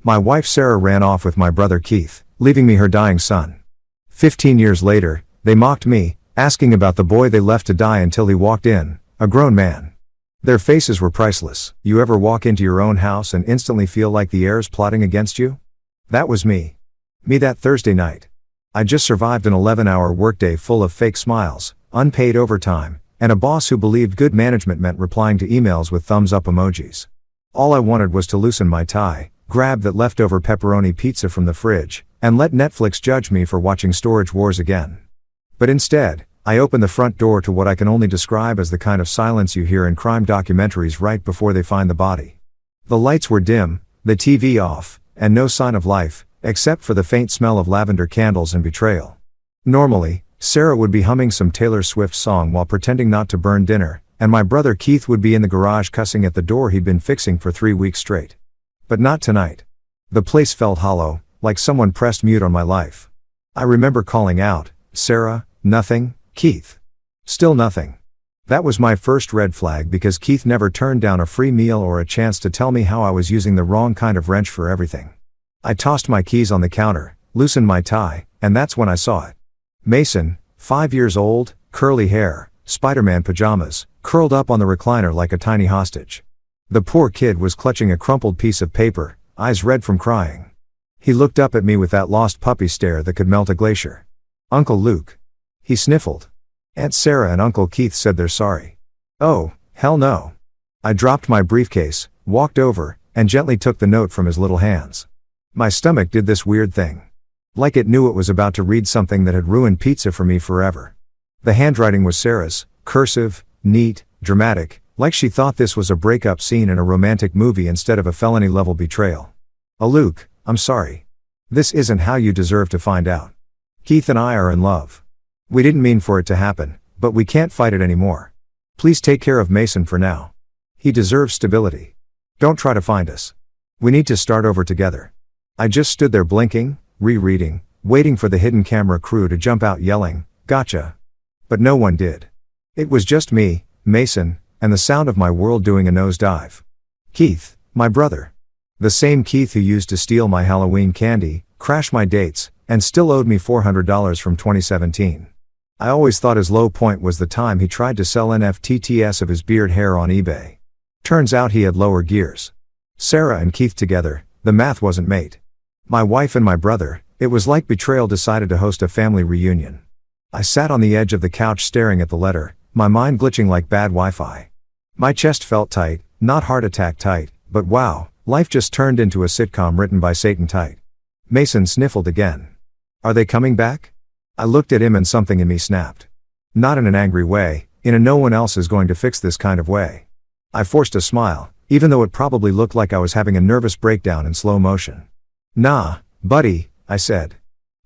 My wife Sarah ran off with my brother Keith, leaving me her dying son. 15 years later, they mocked me, asking about the boy they left to die until he walked in, a grown man. Their faces were priceless. You ever walk into your own house and instantly feel like the air's plotting against you? That was me. Me that Thursday night. I just survived an 11-hour workday full of fake smiles, unpaid overtime, and a boss who believed good management meant replying to emails with thumbs up emojis. All I wanted was to loosen my tie, grab that leftover pepperoni pizza from the fridge, and let Netflix judge me for watching Storage Wars again. But instead, I opened the front door to what I can only describe as the kind of silence you hear in crime documentaries right before they find the body. The lights were dim, the TV off, and no sign of life, except for the faint smell of lavender candles and betrayal. Normally, Sarah would be humming some Taylor Swift song while pretending not to burn dinner, and my brother Keith would be in the garage cussing at the door he'd been fixing for 3 weeks straight. But not tonight. The place felt hollow, like someone pressed mute on my life. I remember calling out, "Sarah, nothing." "Keith." Still nothing. That was my first red flag because Keith never turned down a free meal or a chance to tell me how I was using the wrong kind of wrench for everything. I tossed my keys on the counter, loosened my tie, and that's when I saw it. Mason, 5 years old, curly hair, Spider-Man pajamas, curled up on the recliner like a tiny hostage. The poor kid was clutching a crumpled piece of paper, eyes red from crying. He looked up at me with that lost puppy stare that could melt a glacier. "Uncle Luke." He sniffled. Aunt Sarah and Uncle Keith said they're sorry. Oh, hell no. I dropped my briefcase, walked over, and gently took the note from his little hands. My stomach did this weird thing. Like it knew it was about to read something that had ruined pizza for me forever. The handwriting was Sarah's, cursive, neat, dramatic, like she thought this was a breakup scene in a romantic movie instead of a felony-level betrayal. Luke, I'm sorry. This isn't how you deserve to find out. Keith and I are in love. We didn't mean for it to happen, but we can't fight it anymore. Please take care of Mason for now. He deserves stability. Don't try to find us. We need to start over together. I just stood there blinking, rereading, waiting for the hidden camera crew to jump out yelling, "Gotcha." But no one did. It was just me, Mason, and the sound of my world doing a nosedive. Keith, my brother. The same Keith who used to steal my Halloween candy, crash my dates, and still owed me $400 from 2017. I always thought his low point was the time he tried to sell NFTs of his beard hair on eBay. Turns out he had lower gears. Sarah and Keith together, the math wasn't mate. My wife and my brother, it was like betrayal decided to host a family reunion. I sat on the edge of the couch staring at the letter, my mind glitching like bad Wi-Fi. My chest felt tight, not heart attack tight, but wow, life just turned into a sitcom written by Satan tight. Mason sniffled again. Are they coming back? I looked at him and something in me snapped. Not in an angry way, in a no one else is going to fix this kind of way. I forced a smile, even though it probably looked like I was having a nervous breakdown in slow motion. Nah, buddy, I said.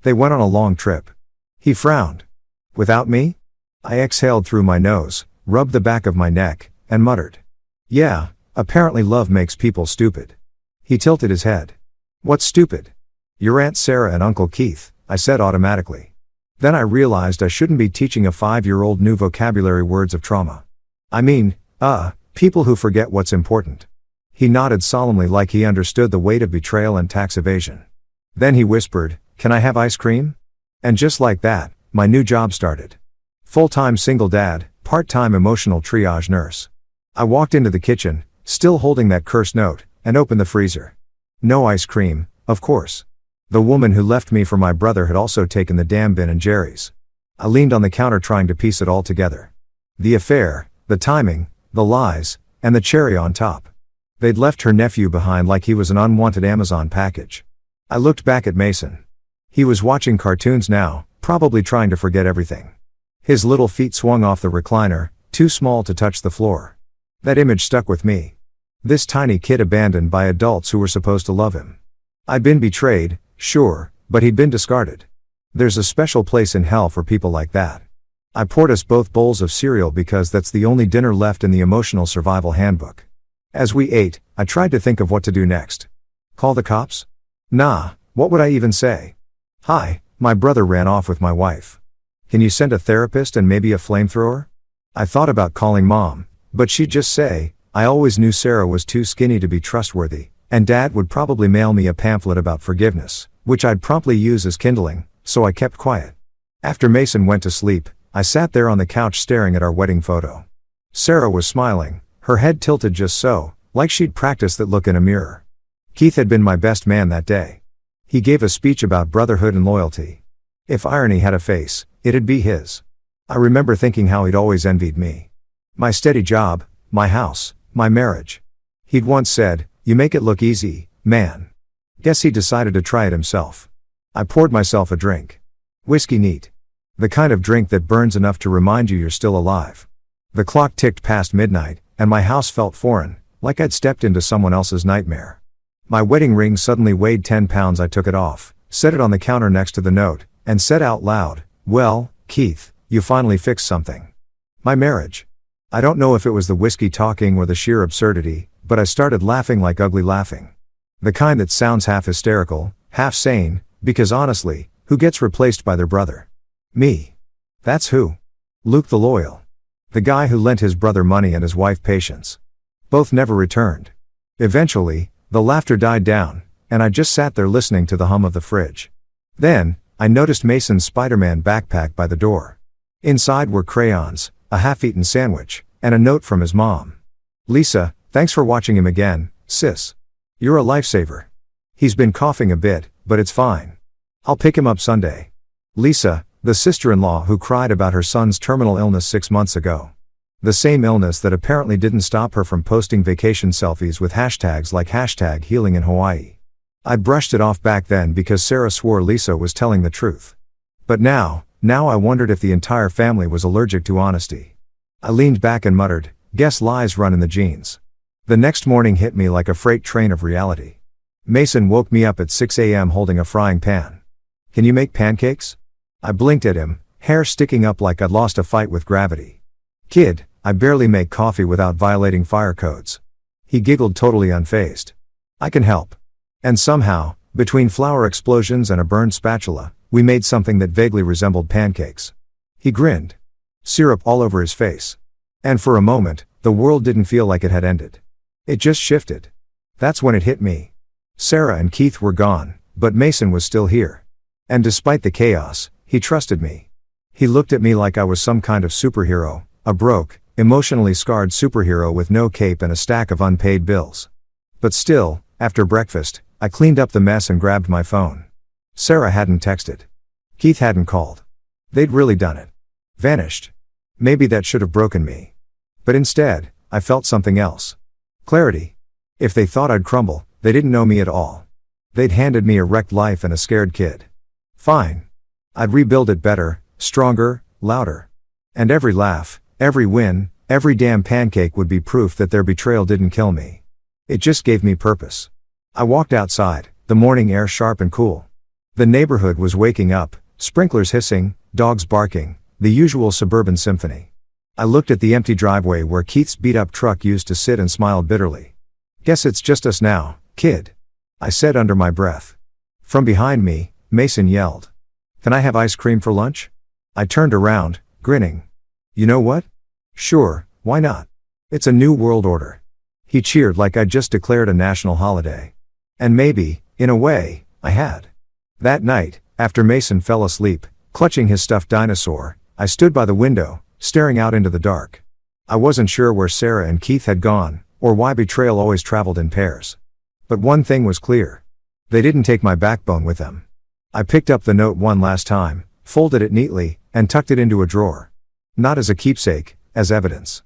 They went on a long trip. He frowned. Without me? I exhaled through my nose, rubbed the back of my neck, and muttered. Yeah, apparently love makes people stupid. He tilted his head. What's stupid? Your Aunt Sarah and Uncle Keith, I said automatically. Then I realized I shouldn't be teaching a 5-year-old new vocabulary words of trauma. I mean, people who forget what's important. He nodded solemnly like he understood the weight of betrayal and tax evasion. Then he whispered, "Can I have ice cream?" And just like that, my new job started. Full-time single dad, part-time emotional triage nurse. I walked into the kitchen, still holding that cursed note, and opened the freezer. No ice cream, of course. The woman who left me for my brother had also taken the damn Ben and Jerry's. I leaned on the counter trying to piece it all together. The affair, the timing, the lies, and the cherry on top. They'd left her nephew behind like he was an unwanted Amazon package. I looked back at Mason. He was watching cartoons now, probably trying to forget everything. His little feet swung off the recliner, too small to touch the floor. That image stuck with me. This tiny kid abandoned by adults who were supposed to love him. I'd been betrayed, sure, but he'd been discarded. There's a special place in hell for people like that. I poured us both bowls of cereal because that's the only dinner left in the emotional survival handbook. As we ate, I tried to think of what to do next. Call the cops? Nah, what would I even say? Hi, my brother ran off with my wife. Can you send a therapist and maybe a flamethrower? I thought about calling Mom, but she'd just say, I always knew Sarah was too skinny to be trustworthy, and Dad would probably mail me a pamphlet about forgiveness, which I'd promptly use as kindling, so I kept quiet. After Mason went to sleep, I sat there on the couch staring at our wedding photo. Sarah was smiling, her head tilted just so, like she'd practiced that look in a mirror. Keith had been my best man that day. He gave a speech about brotherhood and loyalty. If irony had a face, it'd be his. I remember thinking how he'd always envied me. My steady job, my house, my marriage. He'd once said, "You make it look easy, man." Guess he decided to try it himself. I poured myself a drink. Whiskey neat. The kind of drink that burns enough to remind you you're still alive. The clock ticked past midnight, and my house felt foreign, like I'd stepped into someone else's nightmare. My wedding ring suddenly weighed 10 pounds. I took it off, set it on the counter next to the note, and said out loud, "Well, Keith, you finally fixed something. My marriage." I don't know if it was the whiskey talking or the sheer absurdity, but I started laughing like ugly laughing. The kind that sounds half hysterical, half sane, because honestly, who gets replaced by their brother? Me. That's who. Luke the loyal. The guy who lent his brother money and his wife patience. Both never returned. Eventually, the laughter died down, and I just sat there listening to the hum of the fridge. Then, I noticed Mason's Spider-Man backpack by the door. Inside were crayons, a half-eaten sandwich, and a note from his mom. "Lisa, thanks for watching him again, sis. You're a lifesaver. He's been coughing a bit, but it's fine. I'll pick him up Sunday. Lisa, the sister-in-law who cried about her son's terminal illness 6 months ago. The same illness that apparently didn't stop her from posting vacation selfies with hashtags like #healing in Hawaii. I brushed it off back then because Sarah swore Lisa was telling the truth. But now I wondered if the entire family was allergic to honesty. I leaned back and muttered, "Guess lies run in the genes." The next morning hit me like a freight train of reality. Mason woke me up at 6 a.m. holding a frying pan. "Can you make pancakes?" I blinked at him, hair sticking up like I'd lost a fight with gravity. "Kid, I barely make coffee without violating fire codes." He giggled totally unfazed. "I can help." And somehow, between flour explosions and a burned spatula, we made something that vaguely resembled pancakes. He grinned. Syrup all over his face. And for a moment, the world didn't feel like it had ended. It just shifted. That's when it hit me. Sarah and Keith were gone, but Mason was still here. And despite the chaos, he trusted me. He looked at me like I was some kind of superhero, a broke, emotionally scarred superhero with no cape and a stack of unpaid bills. But still, after breakfast, I cleaned up the mess and grabbed my phone. Sarah hadn't texted. Keith hadn't called. They'd really done it. Vanished. Maybe that should have broken me. But instead, I felt something else. Clarity. If they thought I'd crumble, they didn't know me at all. They'd handed me a wrecked life and a scared kid. Fine. I'd rebuild it better, stronger, louder. And every laugh, every win, every damn pancake would be proof that their betrayal didn't kill me. It just gave me purpose. I walked outside, the morning air sharp and cool. The neighborhood was waking up, sprinklers hissing, dogs barking, the usual suburban symphony. I looked at the empty driveway where Keith's beat-up truck used to sit and smiled bitterly. "Guess it's just us now, kid," I said under my breath. From behind me, Mason yelled, "Can I have ice cream for lunch?" I turned around, grinning. "You know what? Sure, why not? It's a new world order." He cheered like I'd just declared a national holiday. And maybe, in a way, I had. That night, after Mason fell asleep, clutching his stuffed dinosaur, I stood by the window, staring out into the dark. I wasn't sure where Sarah and Keith had gone, or why betrayal always traveled in pairs. But one thing was clear. They didn't take my backbone with them. I picked up the note one last time, folded it neatly, and tucked it into a drawer. Not as a keepsake, as evidence.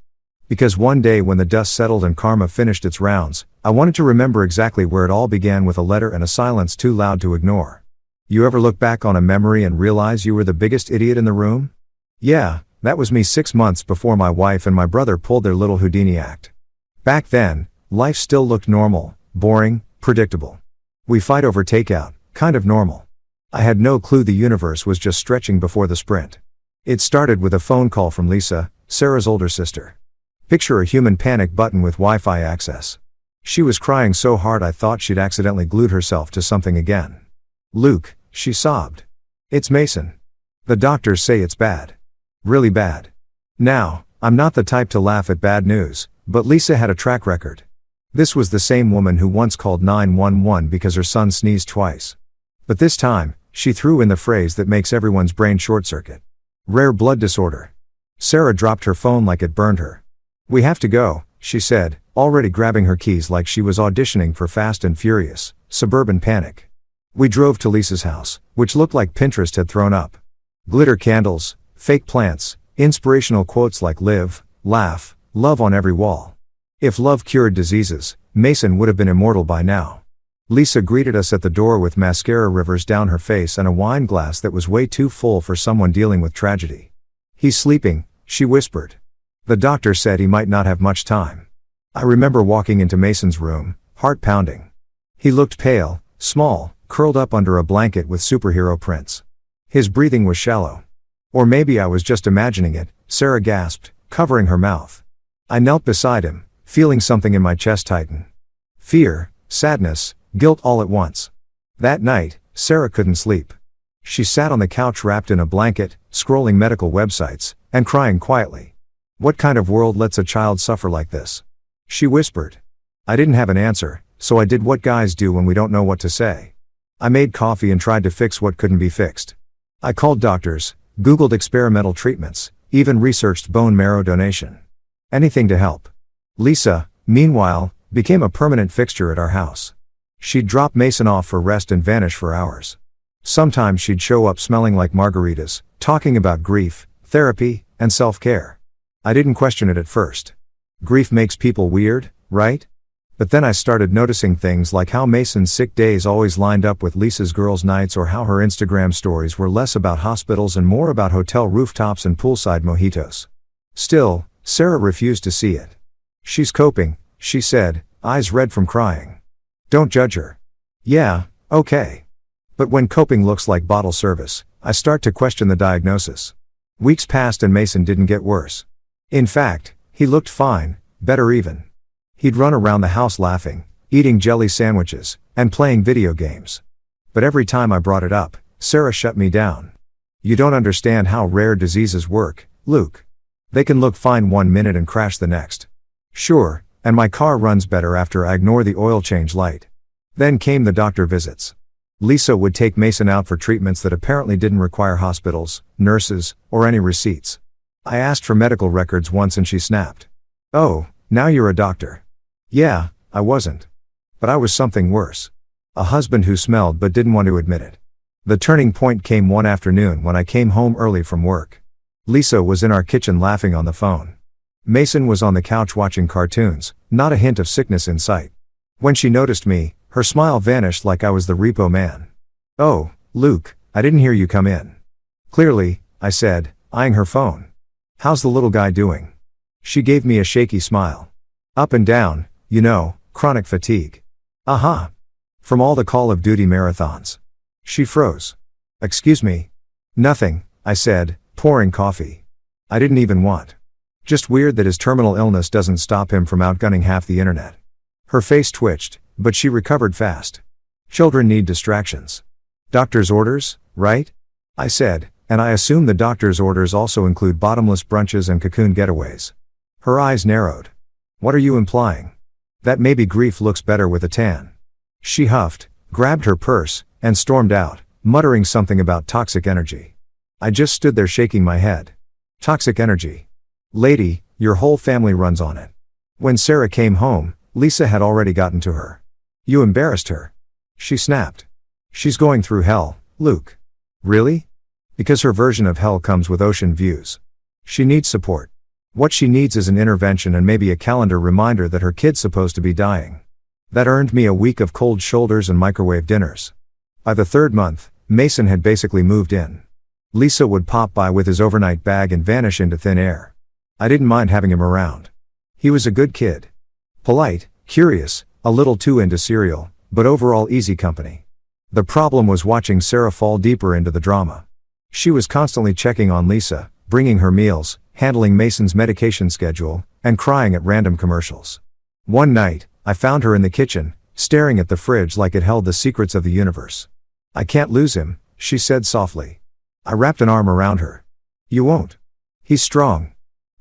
Because one day when the dust settled and karma finished its rounds, I wanted to remember exactly where it all began, with a letter and a silence too loud to ignore. You ever look back on a memory and realize you were the biggest idiot in the room? Yeah, that was me 6 months before my wife and my brother pulled their little Houdini act. Back then, life still looked normal, boring, predictable. We fight over takeout, kind of normal. I had no clue the universe was just stretching before the sprint. It started with a phone call from Lisa, Sarah's older sister. Picture a human panic button with Wi-Fi access. She was crying so hard I thought she'd accidentally glued herself to something again. "Luke," she sobbed. "It's Mason. The doctors say it's bad. Really bad." Now, I'm not the type to laugh at bad news, but Lisa had a track record. This was the same woman who once called 911 because her son sneezed twice. But this time, she threw in the phrase that makes everyone's brain short-circuit. Rare blood disorder. Sarah dropped her phone like it burned her. "We have to go," she said, already grabbing her keys like she was auditioning for Fast and Furious, Suburban Panic. We drove to Lisa's house, which looked like Pinterest had thrown up. Glitter candles, fake plants, inspirational quotes like live, laugh, love on every wall. If love cured diseases, Mason would have been immortal by now. Lisa greeted us at the door with mascara rivers down her face and a wine glass that was way too full for someone dealing with tragedy. "He's sleeping," she whispered. "The doctor said he might not have much time." I remember walking into Mason's room, heart pounding. He looked pale, small, curled up under a blanket with superhero prints. His breathing was shallow. Or maybe I was just imagining it, Sarah gasped, covering her mouth. I knelt beside him, feeling something in my chest tighten. Fear, sadness, guilt all at once. That night, Sarah couldn't sleep. She sat on the couch wrapped in a blanket, scrolling medical websites, and crying quietly. "What kind of world lets a child suffer like this?" she whispered. I didn't have an answer, so I did what guys do when we don't know what to say. I made coffee and tried to fix what couldn't be fixed. I called doctors, Googled experimental treatments, even researched bone marrow donation. Anything to help. Lisa, meanwhile, became a permanent fixture at our house. She'd drop Mason off for rest and vanish for hours. Sometimes she'd show up smelling like margaritas, talking about grief, therapy, and self-care. I didn't question it at first. Grief makes people weird, right? But then I started noticing things like how Mason's sick days always lined up with Lisa's girls' nights, or how her Instagram stories were less about hospitals and more about hotel rooftops and poolside mojitos. Still, Sarah refused to see it. "She's coping," she said, eyes red from crying. "Don't judge her." "Yeah, okay." But when coping looks like bottle service, I start to question the diagnosis. Weeks passed and Mason didn't get worse. In fact, he looked fine, better even. He'd run around the house laughing, eating jelly sandwiches, and playing video games. But every time I brought it up, Sarah shut me down. "You don't understand how rare diseases work, Luke. They can look fine one minute and crash the next." "Sure, and my car runs better after I ignore the oil change light." Then came the doctor visits. Lisa would take Mason out for treatments that apparently didn't require hospitals, nurses, or any receipts. I asked for medical records once and she snapped. "Oh, now you're a doctor." Yeah, I wasn't. But I was something worse. A husband who smelled but didn't want to admit it. The turning point came one afternoon when I came home early from work. Lisa was in our kitchen laughing on the phone. Mason was on the couch watching cartoons, not a hint of sickness in sight. When she noticed me, her smile vanished like I was the repo man. "Oh, Luke, I didn't hear you come in." "Clearly," I said, eyeing her phone. "How's the little guy doing?" She gave me a shaky smile. "Up and down, you know, chronic fatigue." "Uh-huh. From all the Call of Duty marathons." She froze. "Excuse me?" "Nothing," I said, pouring coffee. I didn't even want. Just weird that his terminal illness doesn't stop him from outgunning half the internet. Her face twitched, but she recovered fast. "Children need distractions." "Doctor's orders, right?" I said, and I assume the doctor's orders also include bottomless brunches and cocoon getaways. Her eyes narrowed. "What are you implying?" "That maybe grief looks better with a tan." She huffed, grabbed her purse, and stormed out, muttering something about toxic energy. I just stood there shaking my head. Toxic energy. Lady, your whole family runs on it. When Sarah came home, Lisa had already gotten to her. "You embarrassed her." She snapped. "She's going through hell, Luke." "Really?" "Because her version of hell comes with ocean views. She needs support. What she needs is an intervention and maybe a calendar reminder that her kid's supposed to be dying." That earned me a week of cold shoulders and microwave dinners. By the third month, Mason had basically moved in. Lisa would pop by with his overnight bag and vanish into thin air. I didn't mind having him around. He was a good kid. Polite, curious, a little too into cereal, but overall easy company. The problem was watching Sarah fall deeper into the drama. She was constantly checking on Lisa, bringing her meals, handling Mason's medication schedule, and crying at random commercials. One night, I found her in the kitchen, staring at the fridge like it held the secrets of the universe. "I can't lose him," she said softly. I wrapped an arm around her. "You won't. He's strong.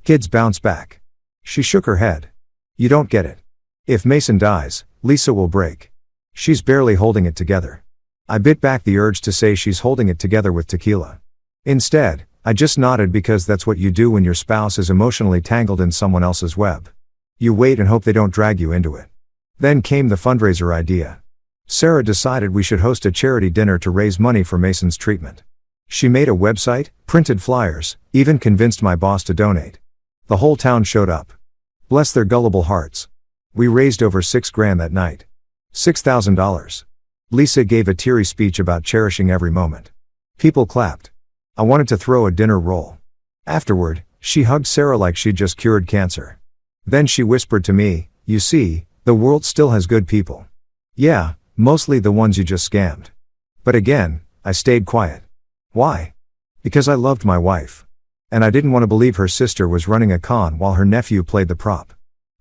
Kids bounce back." She shook her head. "You don't get it. If Mason dies, Lisa will break. She's barely holding it together. I bit back the urge to say she's holding it together with tequila. Instead, I just nodded because that's what you do when your spouse is emotionally tangled in someone else's web. You wait and hope they don't drag you into it. Then came the fundraiser idea. Sarah decided we should host a charity dinner to raise money for Mason's treatment. She made a website, printed flyers, even convinced my boss to donate. The whole town showed up. Bless their gullible hearts. We raised over $6,000 that night. $6,000. Lisa gave a teary speech about cherishing every moment. People clapped. I wanted to throw a dinner roll. Afterward, she hugged Sarah like she'd just cured cancer. Then she whispered to me, "You see, the world still has good people. Yeah, mostly the ones you just scammed." But again, I stayed quiet. Why? Because I loved my wife. And I didn't want to believe her sister was running a con while her nephew played the prop.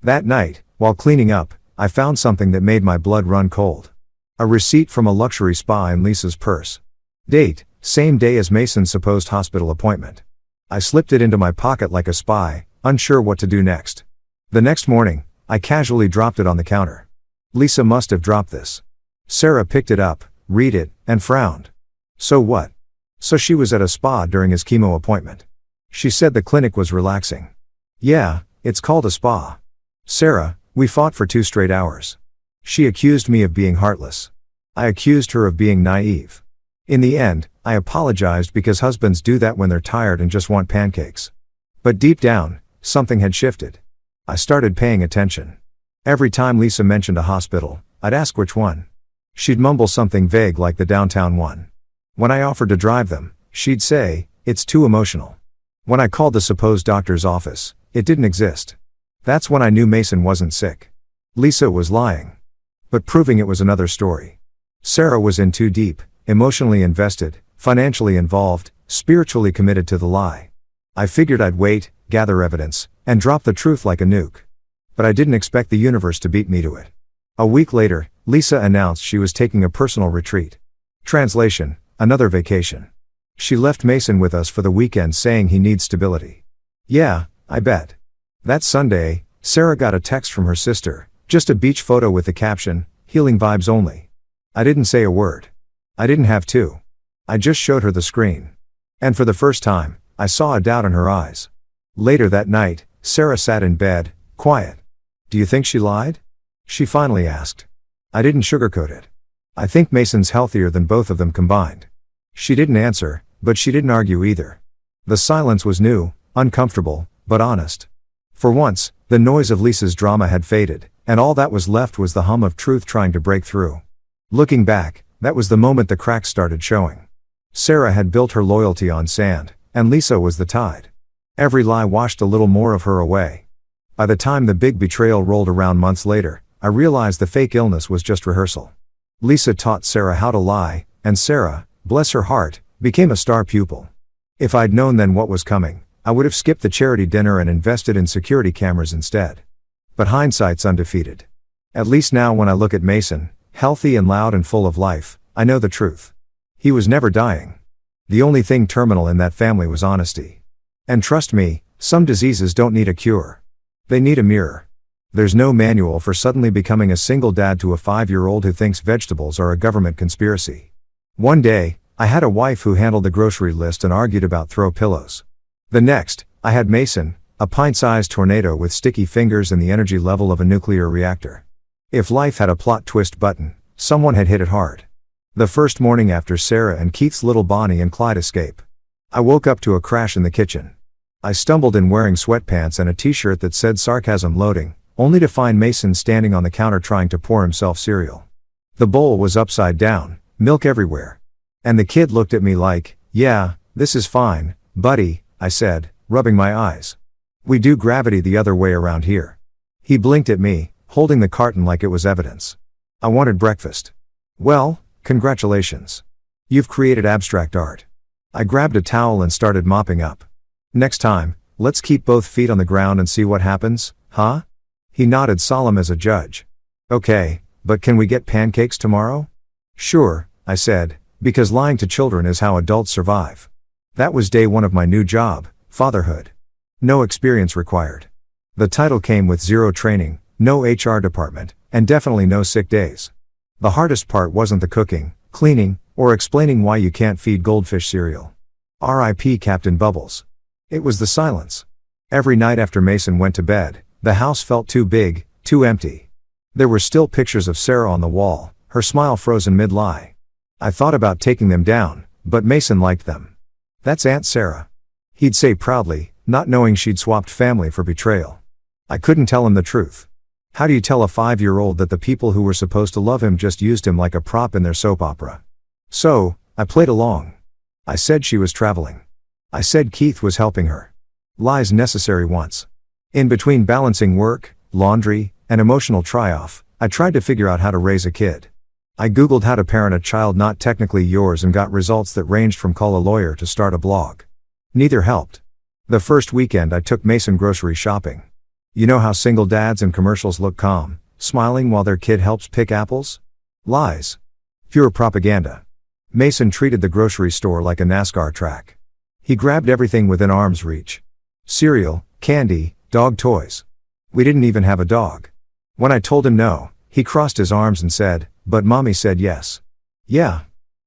That night, while cleaning up, I found something that made my blood run cold. A receipt from a luxury spa in Lisa's purse. Date, same day as Mason's supposed hospital appointment. I slipped it into my pocket like a spy, unsure what to do next. The next morning, I casually dropped it on the counter. Lisa must have dropped this. Sarah picked it up, read it, and frowned. So what? So she was at a spa during his chemo appointment. She said the clinic was relaxing. Yeah, it's called a spa. Sarah, we fought for 2 straight hours. She accused me of being heartless. I accused her of being naive. In the end, I apologized because husbands do that when they're tired and just want pancakes. But deep down, something had shifted. I started paying attention. Every time Lisa mentioned a hospital, I'd ask which one. She'd mumble something vague like the downtown one. When I offered to drive them, she'd say, "It's too emotional." When I called the supposed doctor's office, it didn't exist. That's when I knew Mason wasn't sick. Lisa was lying. But proving it was another story. Sarah was in too deep, emotionally invested, financially involved, spiritually committed to the lie. I figured I'd wait, gather evidence, and drop the truth like a nuke. But I didn't expect the universe to beat me to it. A week later, Lisa announced she was taking a personal retreat. Translation: another vacation. She left Mason with us for the weekend saying he needs stability. Yeah, I bet. That Sunday, Sarah got a text from her sister, just a beach photo with the caption, "Healing vibes only." I didn't say a word. I didn't have to. I just showed her the screen. And for the first time, I saw a doubt in her eyes. Later that night, Sarah sat in bed, quiet. "Do you think she lied?" she finally asked. I didn't sugarcoat it. "I think Mason's healthier than both of them combined." She didn't answer, but she didn't argue either. The silence was new, uncomfortable, but honest. For once, the noise of Lisa's drama had faded, and all that was left was the hum of truth trying to break through. Looking back, that was the moment the cracks started showing. Sarah had built her loyalty on sand, and Lisa was the tide. Every lie washed a little more of her away. By the time the big betrayal rolled around months later, I realized the fake illness was just rehearsal. Lisa taught Sarah how to lie, and Sarah, bless her heart, became a star pupil. If I'd known then what was coming, I would have skipped the charity dinner and invested in security cameras instead. But hindsight's undefeated. At least now when I look at Mason, healthy and loud and full of life, I know the truth. He was never dying. The only thing terminal in that family was honesty. And trust me, some diseases don't need a cure. They need a mirror. There's no manual for suddenly becoming a single dad to a 5-year-old who thinks vegetables are a government conspiracy. One day, I had a wife who handled the grocery list and argued about throw pillows. The next, I had Mason, a pint-sized tornado with sticky fingers and the energy level of a nuclear reactor. If life had a plot twist button, someone had hit it hard. The first morning after Sarah and Keith's little Bonnie and Clyde escape, I woke up to a crash in the kitchen. I stumbled in wearing sweatpants and a t-shirt that said sarcasm loading, only to find Mason standing on the counter trying to pour himself cereal. The bowl was upside down, milk everywhere. And the kid looked at me like, "Yeah, this is fine, buddy," I said, rubbing my eyes. "We do gravity the other way around here." He blinked at me, holding the carton like it was evidence. "I wanted breakfast." "Well, congratulations. You've created abstract art." I grabbed a towel and started mopping up. "Next time, let's keep both feet on the ground and see what happens, huh?" He nodded, solemn as a judge. "Okay, but can we get pancakes tomorrow?" "Sure," I said, because lying to children is how adults survive. That was day 1 of my new job, fatherhood. No experience required. The title came with 0 training, no HR department, and definitely no sick days. The hardest part wasn't the cooking, cleaning, or explaining why you can't feed goldfish cereal. R.I.P. Captain Bubbles. It was the silence. Every night after Mason went to bed, the house felt too big, too empty. There were still pictures of Sarah on the wall, her smile frozen mid-lie. I thought about taking them down, but Mason liked them. "That's Aunt Sarah," he'd say proudly, not knowing she'd swapped family for betrayal. I couldn't tell him the truth. How do you tell a 5-year-old that the people who were supposed to love him just used him like a prop in their soap opera? So, I played along. I said she was traveling. I said Keith was helping her. Lies necessary once. In between balancing work, laundry, and emotional try-off, I tried to figure out how to raise a kid. I googled how to parent a child not technically yours and got results that ranged from call a lawyer to start a blog. Neither helped. The first weekend I took Mason grocery shopping. You know how single dads in commercials look calm, smiling while their kid helps pick apples? Lies. Pure propaganda. Mason treated the grocery store like a NASCAR track. He grabbed everything within arm's reach. Cereal, candy, dog toys. We didn't even have a dog. When I told him no, he crossed his arms and said, "But mommy said yes." Yeah.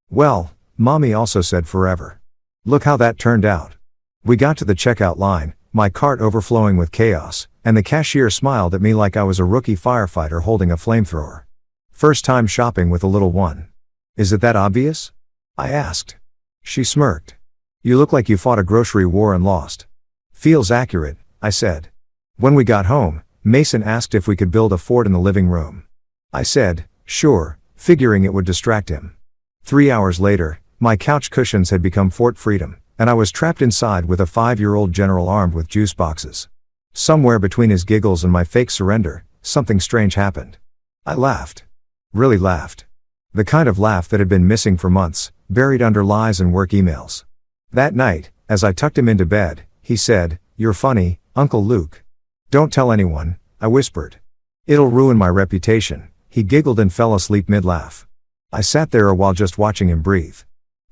Well, mommy also said forever. Look how that turned out. We got to the checkout line, my cart overflowing with chaos, and the cashier smiled at me like I was a rookie firefighter holding a flamethrower. First time shopping with a little one. "Is it that obvious?" I asked. She smirked. "You look like you fought a grocery war and lost." "Feels accurate," I said. When we got home, Mason asked if we could build a fort in the living room. I said, sure, figuring it would distract him. 3 hours later, my couch cushions had become Fort Freedom, and I was trapped inside with a 5-year-old general armed with juice boxes. Somewhere between his giggles and my fake surrender, something strange happened. I laughed. Really laughed. The kind of laugh that had been missing for months, buried under lies and work emails. That night, as I tucked him into bed, he said, "You're funny, Uncle Luke." "Don't tell anyone," I whispered. "It'll ruin my reputation." He giggled and fell asleep mid-laugh. I sat there a while just watching him breathe.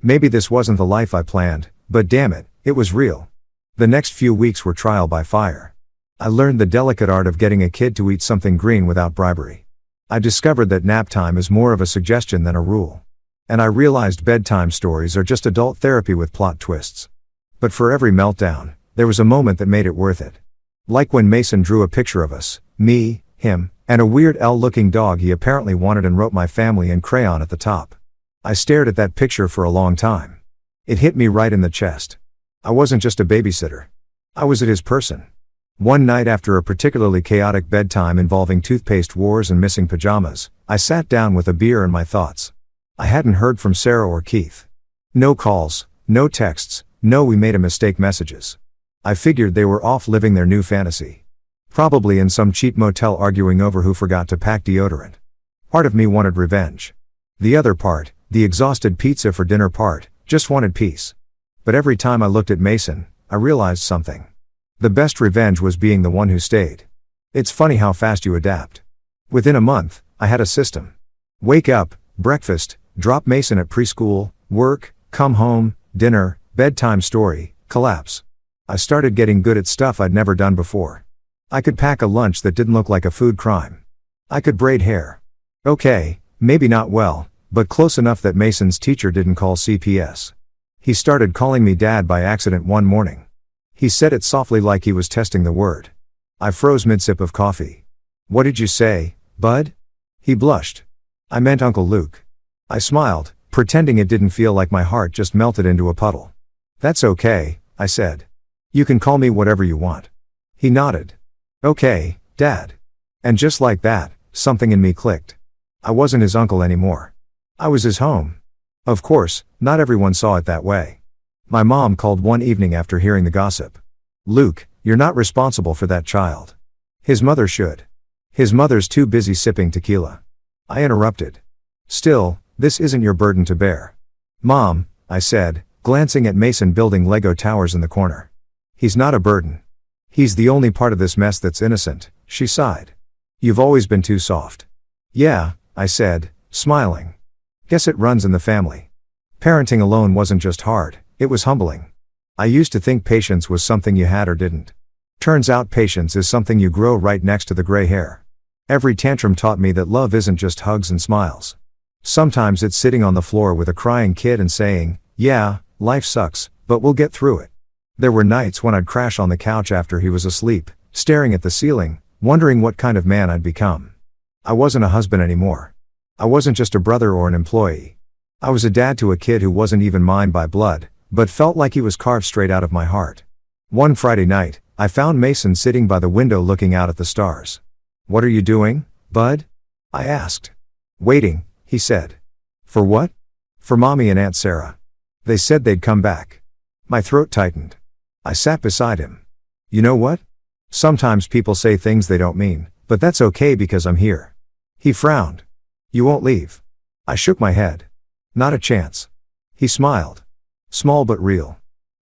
Maybe this wasn't the life I planned, but damn it, it was real. The next few weeks were trial by fire. I learned the delicate art of getting a kid to eat something green without bribery. I discovered that nap time is more of a suggestion than a rule. And I realized bedtime stories are just adult therapy with plot twists. But for every meltdown, there was a moment that made it worth it. Like when Mason drew a picture of us, me, him, and a weird L-looking dog he apparently wanted and wrote my family in crayon at the top. I stared at that picture for a long time. It hit me right in the chest. I wasn't just a babysitter. I was at his person. One night after a particularly chaotic bedtime involving toothpaste wars and missing pajamas, I sat down with a beer and my thoughts. I hadn't heard from Sarah or Keith. No calls, no texts, no "we made a mistake" messages. I figured they were off living their new fantasy. Probably in some cheap motel arguing over who forgot to pack deodorant. Part of me wanted revenge. The other part, the exhausted pizza for dinner part, just wanted peace. But every time I looked at Mason, I realized something. The best revenge was being the one who stayed. It's funny how fast you adapt. Within a month, I had a system. Wake up, breakfast, drop Mason at preschool, work, come home, dinner, bedtime story, collapse. I started getting good at stuff I'd never done before. I could pack a lunch that didn't look like a food crime. I could braid hair. Okay, maybe not well, but close enough that Mason's teacher didn't call CPS. He started calling me Dad by accident one morning. He said it softly like he was testing the word. I froze mid-sip of coffee. "What did you say, bud?" He blushed. "I meant Uncle Luke." I smiled, pretending it didn't feel like my heart just melted into a puddle. "That's okay," I said. "You can call me whatever you want." He nodded. "Okay, Dad." And just like that, something in me clicked. I wasn't his uncle anymore. I was his home. Of course, not everyone saw it that way. My mom called one evening after hearing the gossip. "Luke, you're not responsible for that child. His mother should. His mother's too busy sipping tequila." I interrupted. "Still, this isn't your burden to bear." "Mom," I said, glancing at Mason building Lego towers in the corner. "He's not a burden. He's the only part of this mess that's innocent," she sighed. "You've always been too soft." "Yeah," I said, smiling. "Guess it runs in the family." Parenting alone wasn't just hard, it was humbling. I used to think patience was something you had or didn't. Turns out patience is something you grow right next to the gray hair. Every tantrum taught me that love isn't just hugs and smiles. Sometimes it's sitting on the floor with a crying kid and saying, "Yeah, life sucks, but we'll get through it." There were nights when I'd crash on the couch after he was asleep, staring at the ceiling, wondering what kind of man I'd become. I wasn't a husband anymore. I wasn't just a brother or an employee. I was a dad to a kid who wasn't even mine by blood, but felt like he was carved straight out of my heart. One Friday night, I found Mason sitting by the window looking out at the stars. "What are you doing, bud?" I asked. "Waiting," he said. "For what?" "For Mommy and Aunt Sarah. They said they'd come back." My throat tightened. I sat beside him. "You know what? Sometimes people say things they don't mean, but that's okay because I'm here." He frowned. "You won't leave?" I shook my head. "Not a chance." He smiled. Small but real.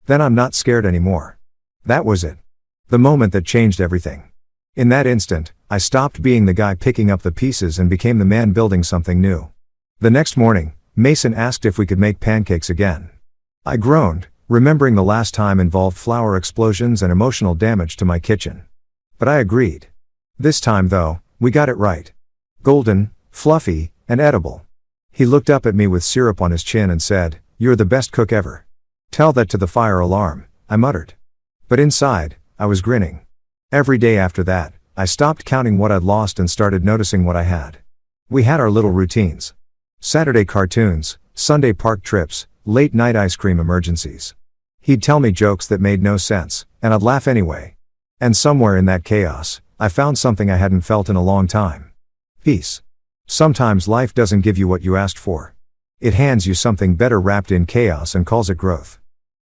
"Then I'm not scared anymore." That was it. The moment that changed everything. In that instant, I stopped being the guy picking up the pieces and became the man building something new. The next morning, Mason asked if we could make pancakes again. I groaned, remembering the last time involved flour explosions and emotional damage to my kitchen. But I agreed. This time though, we got it right. Golden, fluffy, and edible. He looked up at me with syrup on his chin and said, "You're the best cook ever." "Tell that to the fire alarm," I muttered. But inside, I was grinning. Every day after that, I stopped counting what I'd lost and started noticing what I had. We had our little routines. Saturday cartoons, Sunday park trips, late night ice cream emergencies. He'd tell me jokes that made no sense, and I'd laugh anyway. And somewhere in that chaos, I found something I hadn't felt in a long time. Peace. Sometimes life doesn't give you what you asked for. It hands you something better wrapped in chaos and calls it growth.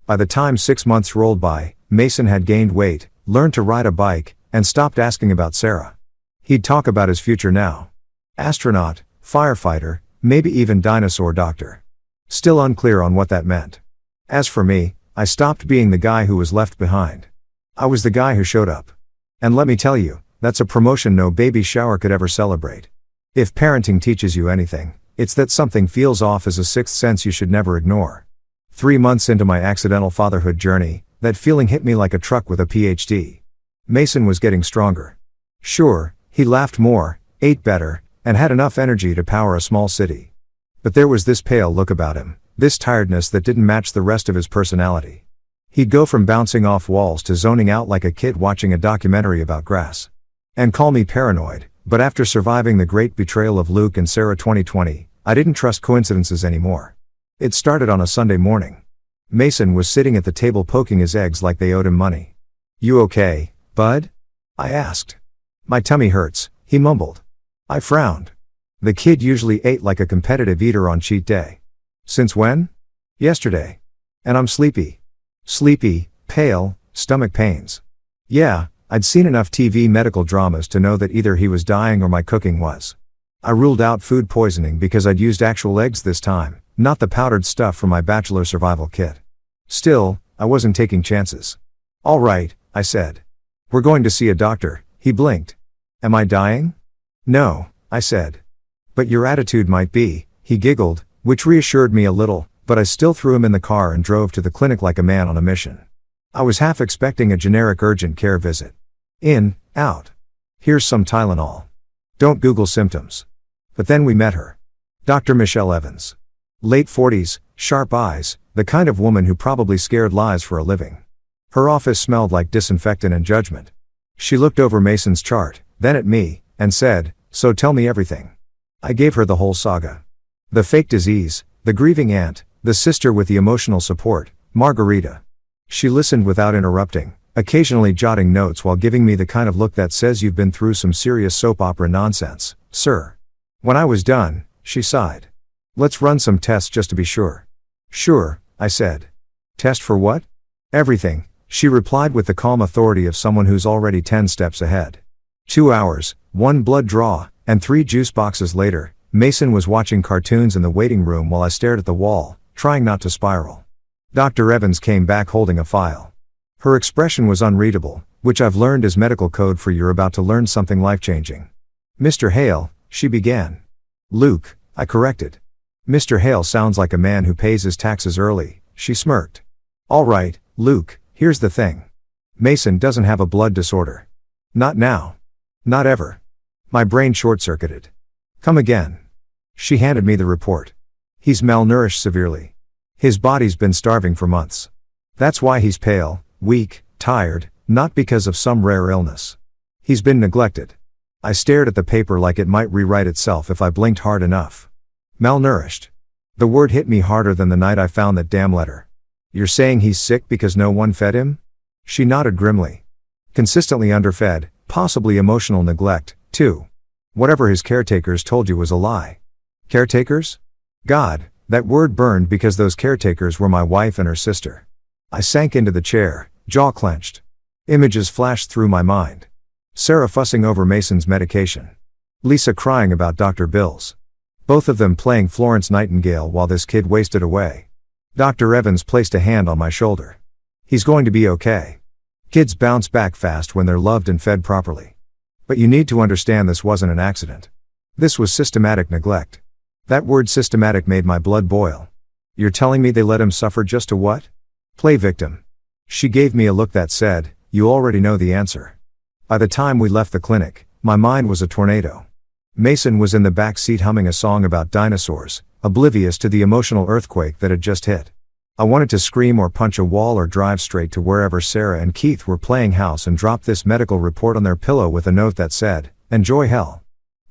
By the time 6 months rolled by, Mason had gained weight, learned to ride a bike, and stopped asking about Sarah. He'd talk about his future now. Astronaut, firefighter, maybe even dinosaur doctor. Still unclear on what that meant. As for me, I stopped being the guy who was left behind. I was the guy who showed up. And let me tell you, that's a promotion no baby shower could ever celebrate. If parenting teaches you anything, it's that something feels off as a sixth sense you should never ignore. 3 months into my accidental fatherhood journey, that feeling hit me like a truck with a PhD. Mason was getting stronger. Sure, he laughed more, ate better, and had enough energy to power a small city. But there was this pale look about him, this tiredness that didn't match the rest of his personality. He'd go from bouncing off walls to zoning out like a kid watching a documentary about grass. And call me paranoid, but after surviving the great betrayal of Luke and Sarah 2020, I didn't trust coincidences anymore. It started on a Sunday morning. Mason was sitting at the table poking his eggs like they owed him money. "You okay, bud?" I asked. "My tummy hurts," he mumbled. I frowned. The kid usually ate like a competitive eater on cheat day. "Since when?" "Yesterday. And I'm sleepy." Sleepy, pale, stomach pains. Yeah, I'd seen enough TV medical dramas to know that either he was dying or my cooking was. I ruled out food poisoning because I'd used actual eggs this time, not the powdered stuff from my bachelor survival kit. Still, I wasn't taking chances. "All right," I said. "We're going to see a doctor." He blinked. "Am I dying?" "No," I said. "But your attitude might be," he giggled, which reassured me a little, but I still threw him in the car and drove to the clinic like a man on a mission. I was half expecting a generic urgent care visit. In, out. Here's some Tylenol. Don't Google symptoms. But then we met her. Dr. Michelle Evans. Late 40s, sharp eyes, the kind of woman who probably scared lies for a living. Her office smelled like disinfectant and judgment. She looked over Mason's chart, then at me, and said, "So tell me everything." I gave her the whole saga. The fake disease, the grieving aunt, the sister with the emotional support, Margarita. She listened without interrupting, occasionally jotting notes while giving me the kind of look that says you've been through some serious soap opera nonsense, sir. When I was done, she sighed. "Let's run some tests just to be sure." "Sure," I said. "Test for what?" "Everything," she replied with the calm authority of someone who's already 10 steps ahead. 2 hours, 1 blood draw, and 3 juice boxes later, Mason was watching cartoons in the waiting room while I stared at the wall, trying not to spiral. Dr. Evans came back holding a file. Her expression was unreadable, which I've learned is medical code for you're about to learn something life-changing. "Mr. Hale," she began. "Luke," I corrected. "Mr. Hale sounds like a man who pays his taxes early," she smirked. "All right, Luke, here's the thing. Mason doesn't have a blood disorder. Not now. Not ever. My brain short-circuited. Come again. She handed me the report. He's malnourished severely. His body's been starving for months. That's why he's pale, weak, tired, not because of some rare illness. He's been neglected. I stared at the paper like it might rewrite itself if I blinked hard enough. Malnourished. The word hit me harder than the night I found that damn letter. You're saying he's sick because no one fed him? She nodded grimly. Consistently underfed, possibly emotional neglect, too. Whatever his caretakers told you was a lie. Caretakers? God, that word burned because those caretakers were my wife and her sister. I sank into the chair, jaw clenched. Images flashed through my mind. Sarah fussing over Mason's medication. Lisa crying about Dr. Bill's. Both of them playing Florence Nightingale while this kid wasted away. Dr. Evans placed a hand on my shoulder. He's going to be okay. Kids bounce back fast when they're loved and fed properly. But you need to understand this wasn't an accident. This was systematic neglect. That word systematic made my blood boil. You're telling me they let him suffer just to what? Play victim. She gave me a look that said, you already know the answer. By the time we left the clinic, my mind was a tornado. Mason was in the back seat humming a song about dinosaurs, oblivious to the emotional earthquake that had just hit. I wanted to scream or punch a wall or drive straight to wherever Sarah and Keith were playing house and drop this medical report on their pillow with a note that said, enjoy hell.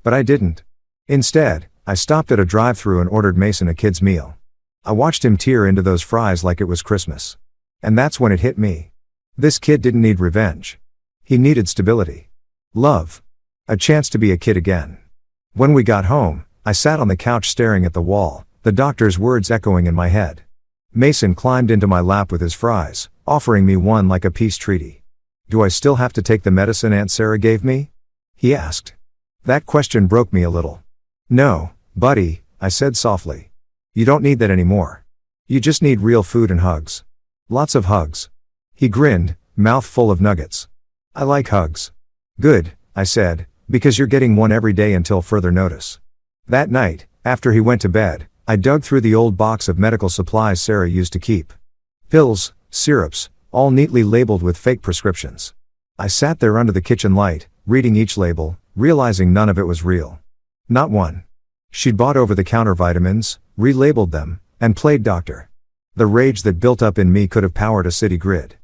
But I didn't. Instead, I stopped at a drive-thru and ordered Mason a kid's meal. I watched him tear into those fries like it was Christmas. And that's when it hit me. This kid didn't need revenge. He needed stability. Love. A chance to be a kid again. When we got home, I sat on the couch staring at the wall, the doctor's words echoing in my head. Mason climbed into my lap with his fries, offering me one like a peace treaty. Do I still have to take the medicine Aunt Sarah gave me? He asked. That question broke me a little. No, buddy, I said softly. You don't need that anymore. You just need real food and hugs. Lots of hugs. He grinned, mouth full of nuggets. I like hugs. Good, I said, because you're getting one every day until further notice. That night, after he went to bed, I dug through the old box of medical supplies Sarah used to keep. Pills, syrups, all neatly labeled with fake prescriptions. I sat there under the kitchen light, reading each label, realizing none of it was real. Not one. She'd bought over-the-counter vitamins, relabeled them, and played doctor. The rage that built up in me could have powered a city grid.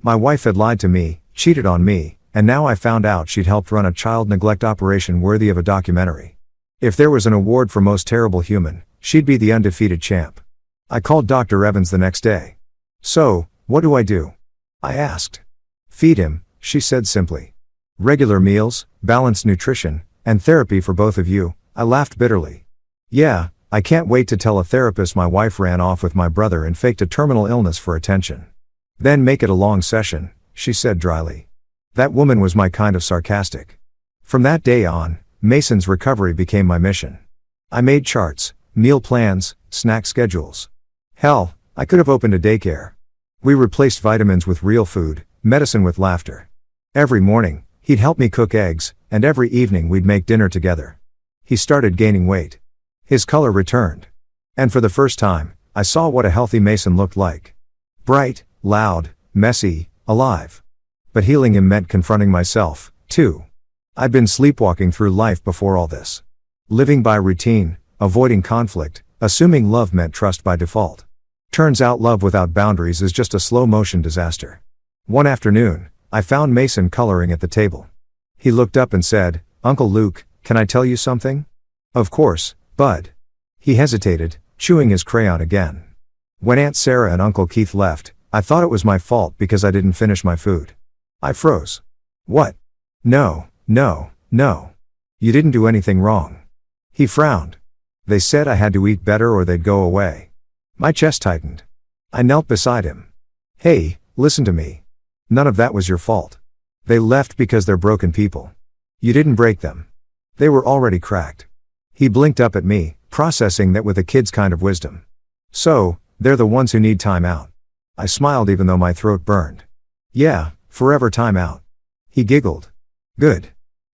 My wife had lied to me, cheated on me, and now I found out she'd helped run a child neglect operation worthy of a documentary. If there was an award for most terrible human, she'd be the undefeated champ. I called Dr. Evans the next day. So, what do I do? I asked. Feed him, she said simply. Regular meals, balanced nutrition, and therapy for both of you. I laughed bitterly. Yeah, I can't wait to tell a therapist my wife ran off with my brother and faked a terminal illness for attention. Then make it a long session, she said dryly. That woman was my kind of sarcastic. From that day on, Mason's recovery became my mission. I made charts, meal plans, snack schedules. Hell, I could have opened a daycare. We replaced vitamins with real food, medicine with laughter. Every morning, he'd help me cook eggs, and every evening we'd make dinner together. He started gaining weight. His color returned. And for the first time, I saw what a healthy Mason looked like. Bright, loud, messy, alive. But healing him meant confronting myself, too. I'd been sleepwalking through life before all this. Living by routine, avoiding conflict, assuming love meant trust by default. Turns out love without boundaries is just a slow-motion disaster. One afternoon, I found Mason coloring at the table. He looked up and said, Uncle Luke, can I tell you something? Of course, bud. He hesitated, chewing his crayon again. When Aunt Sarah and Uncle Keith left, I thought it was my fault because I didn't finish my food. I froze. What? No. You didn't do anything wrong. He frowned. They said I had to eat better or they'd go away. My chest tightened. I knelt beside him. Hey, listen to me. None of that was your fault. They left because they're broken people. You didn't break them. They were already cracked. He blinked up at me, processing that with a kid's kind of wisdom. So, they're the ones who need time out. I smiled even though my throat burned. Yeah, forever time out. He giggled. Good.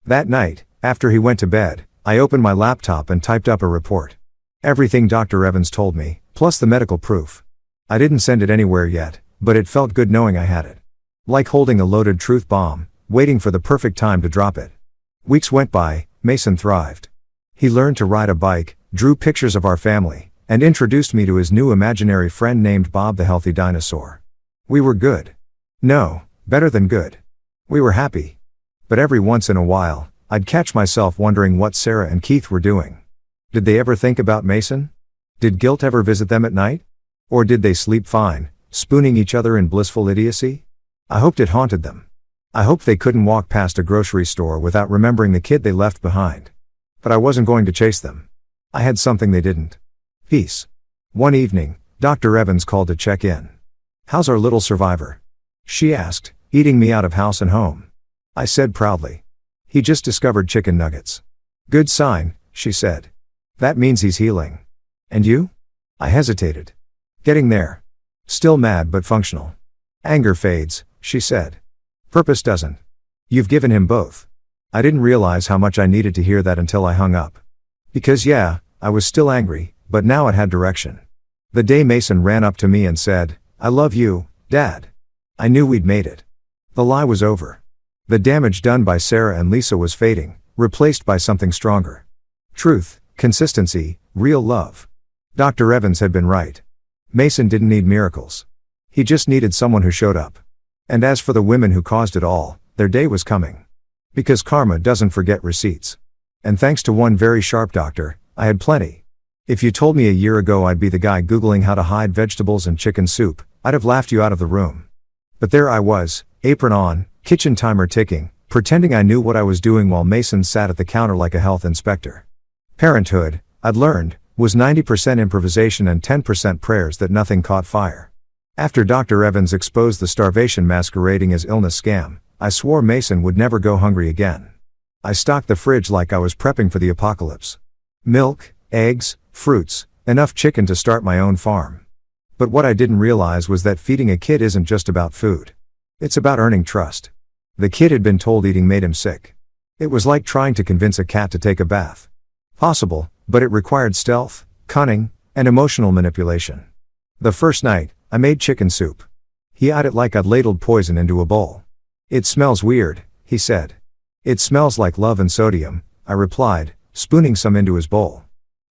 That night, after he went to bed, I opened my laptop and typed up a report. Everything Dr. Evans told me, plus the medical proof. I didn't send it anywhere yet, but it felt good knowing I had it. Like holding a loaded truth bomb, waiting for the perfect time to drop it. Weeks went by, Mason thrived. He learned to ride a bike, drew pictures of our family, and introduced me to his new imaginary friend named Bob the healthy dinosaur. We were good. No, better than good. We were happy. But every once in a while, I'd catch myself wondering what Sarah and Keith were doing. Did they ever think about Mason? Did guilt ever visit them at night? Or did they sleep fine, spooning each other in blissful idiocy? I hoped it haunted them. I hoped they couldn't walk past a grocery store without remembering the kid they left behind. But I wasn't going to chase them. I had something they didn't. Peace. One evening, Dr. Evans called to check in. "How's our little survivor?" she asked, eating me out of house and home. I said proudly. "He just discovered chicken nuggets." "Good sign," she said. "That means he's healing." "And you?" I hesitated. "Getting there. Still mad but functional." "Anger fades," she said. "Purpose doesn't." "You've given him both." I didn't realize how much I needed to hear that until I hung up. Because yeah, I was still angry, but now it had direction. The day Mason ran up to me and said, "I love you, Dad," I knew we'd made it. The lie was over. The damage done by Sarah and Lisa was fading, replaced by something stronger. Truth, consistency, real love. Dr. Evans had been right. Mason didn't need miracles. He just needed someone who showed up. And as for the women who caused it all, their day was coming. Because karma doesn't forget receipts. And thanks to one very sharp doctor, I had plenty. If you told me a year ago I'd be the guy Googling how to hide vegetables in chicken soup, I'd have laughed you out of the room. But there I was, apron on, kitchen timer ticking, pretending I knew what I was doing while Mason sat at the counter like a health inspector. Parenthood, I'd learned, was 90% improvisation and 10% prayers that nothing caught fire. After Dr. Evans exposed the starvation masquerading as illness scam, I swore Mason would never go hungry again. I stocked the fridge like I was prepping for the apocalypse. Milk, eggs, fruits, enough chicken to start my own farm. But what I didn't realize was that feeding a kid isn't just about food. It's about earning trust. The kid had been told eating made him sick. It was like trying to convince a cat to take a bath. Possible, but it required stealth, cunning, and emotional manipulation. The first night, I made chicken soup. He eyed it like I'd ladled poison into a bowl. "It smells weird," he said. "It smells like love and sodium," I replied, spooning some into his bowl.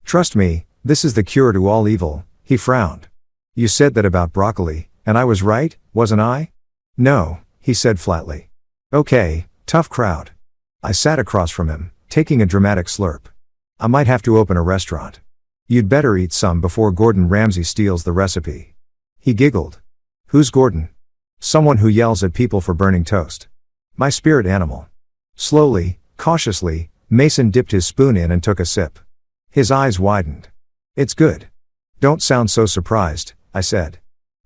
"Trust me, this is the cure to all evil," he frowned. "You said that about broccoli, and I was right, wasn't I?" "No," he said flatly. "Okay, tough crowd." I sat across from him, taking a dramatic slurp. "I might have to open a restaurant. You'd better eat some before Gordon Ramsay steals the recipe." He giggled. "Who's Gordon?" "Someone who yells at people for burning toast. My spirit animal." Slowly, cautiously, Mason dipped his spoon in and took a sip. His eyes widened. "It's good." "Don't sound so surprised," I said.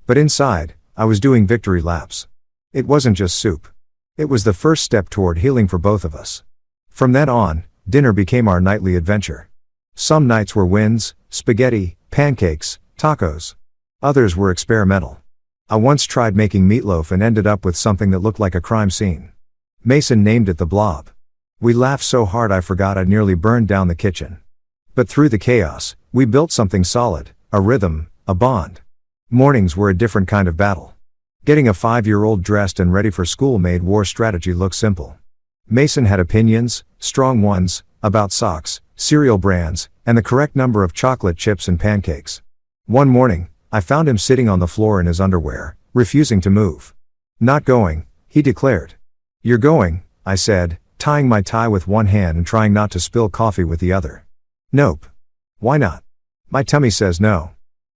But inside, I was doing victory laps. It wasn't just soup. It was the first step toward healing for both of us. From then on, dinner became our nightly adventure. Some nights were wins, spaghetti, pancakes, tacos. Others were experimental. I once tried making meatloaf and ended up with something that looked like a crime scene. Mason named it the Blob. We laughed so hard I forgot I'd nearly burned down the kitchen. But through the chaos, we built something solid, a rhythm, a bond. Mornings were a different kind of battle. Getting a 5-year-old dressed and ready for school made war strategy look simple. Mason had opinions, strong ones, about socks, cereal brands, and the correct number of chocolate chips and pancakes. One morning, I found him sitting on the floor in his underwear, refusing to move. "Not going," he declared. "You're going," I said, tying my tie with one hand and trying not to spill coffee with the other. "Nope." "Why not?" "My tummy says no."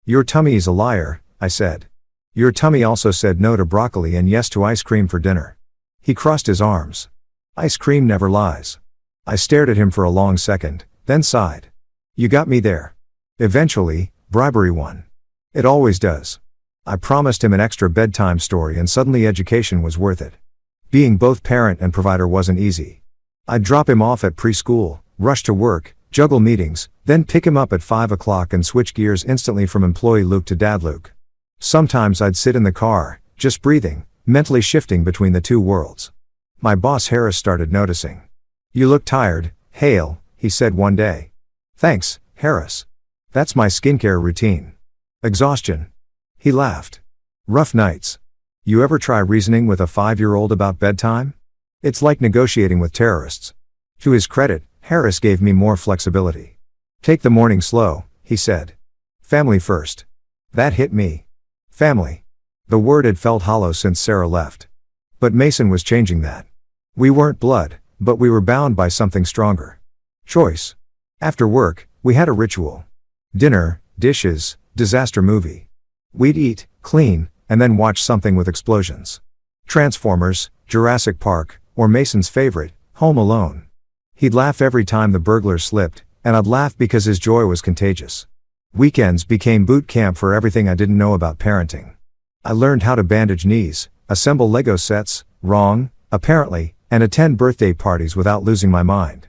"Your tummy is a liar," I said. "Your tummy also said no to broccoli and yes to ice cream for dinner." He crossed his arms. "Ice cream never lies." I stared at him for a long second, then sighed. "You got me there." Eventually, bribery won. It always does. I promised him an extra bedtime story and suddenly education was worth it. Being both parent and provider wasn't easy. I'd drop him off at preschool, rush to work, juggle meetings, then pick him up at 5 o'clock and switch gears instantly from employee Luke to dad Luke. Sometimes I'd sit in the car, just breathing, mentally shifting between the two worlds. My boss Harris started noticing. "You look tired, Hale," he said one day. "Thanks, Harris. That's my skincare routine. Exhaustion." He laughed. "Rough nights. You ever try reasoning with a 5-year-old about bedtime? It's like negotiating with terrorists." To his credit, Harris gave me more flexibility. Take the morning slow, he said. Family first. That hit me. Family. The word had felt hollow since Sarah left. But Mason was changing that. We weren't blood, but we were bound by something stronger. Choice. After work, we had a ritual. Dinner, dishes, disaster movie. We'd eat, clean, and then watch something with explosions. Transformers, Jurassic Park, or Mason's favorite, Home Alone. He'd laugh every time the burglars slipped, and I'd laugh because his joy was contagious. Weekends became boot camp for everything I didn't know about parenting. I learned how to bandage knees, assemble Lego sets, wrong, apparently, and attend birthday parties without losing my mind.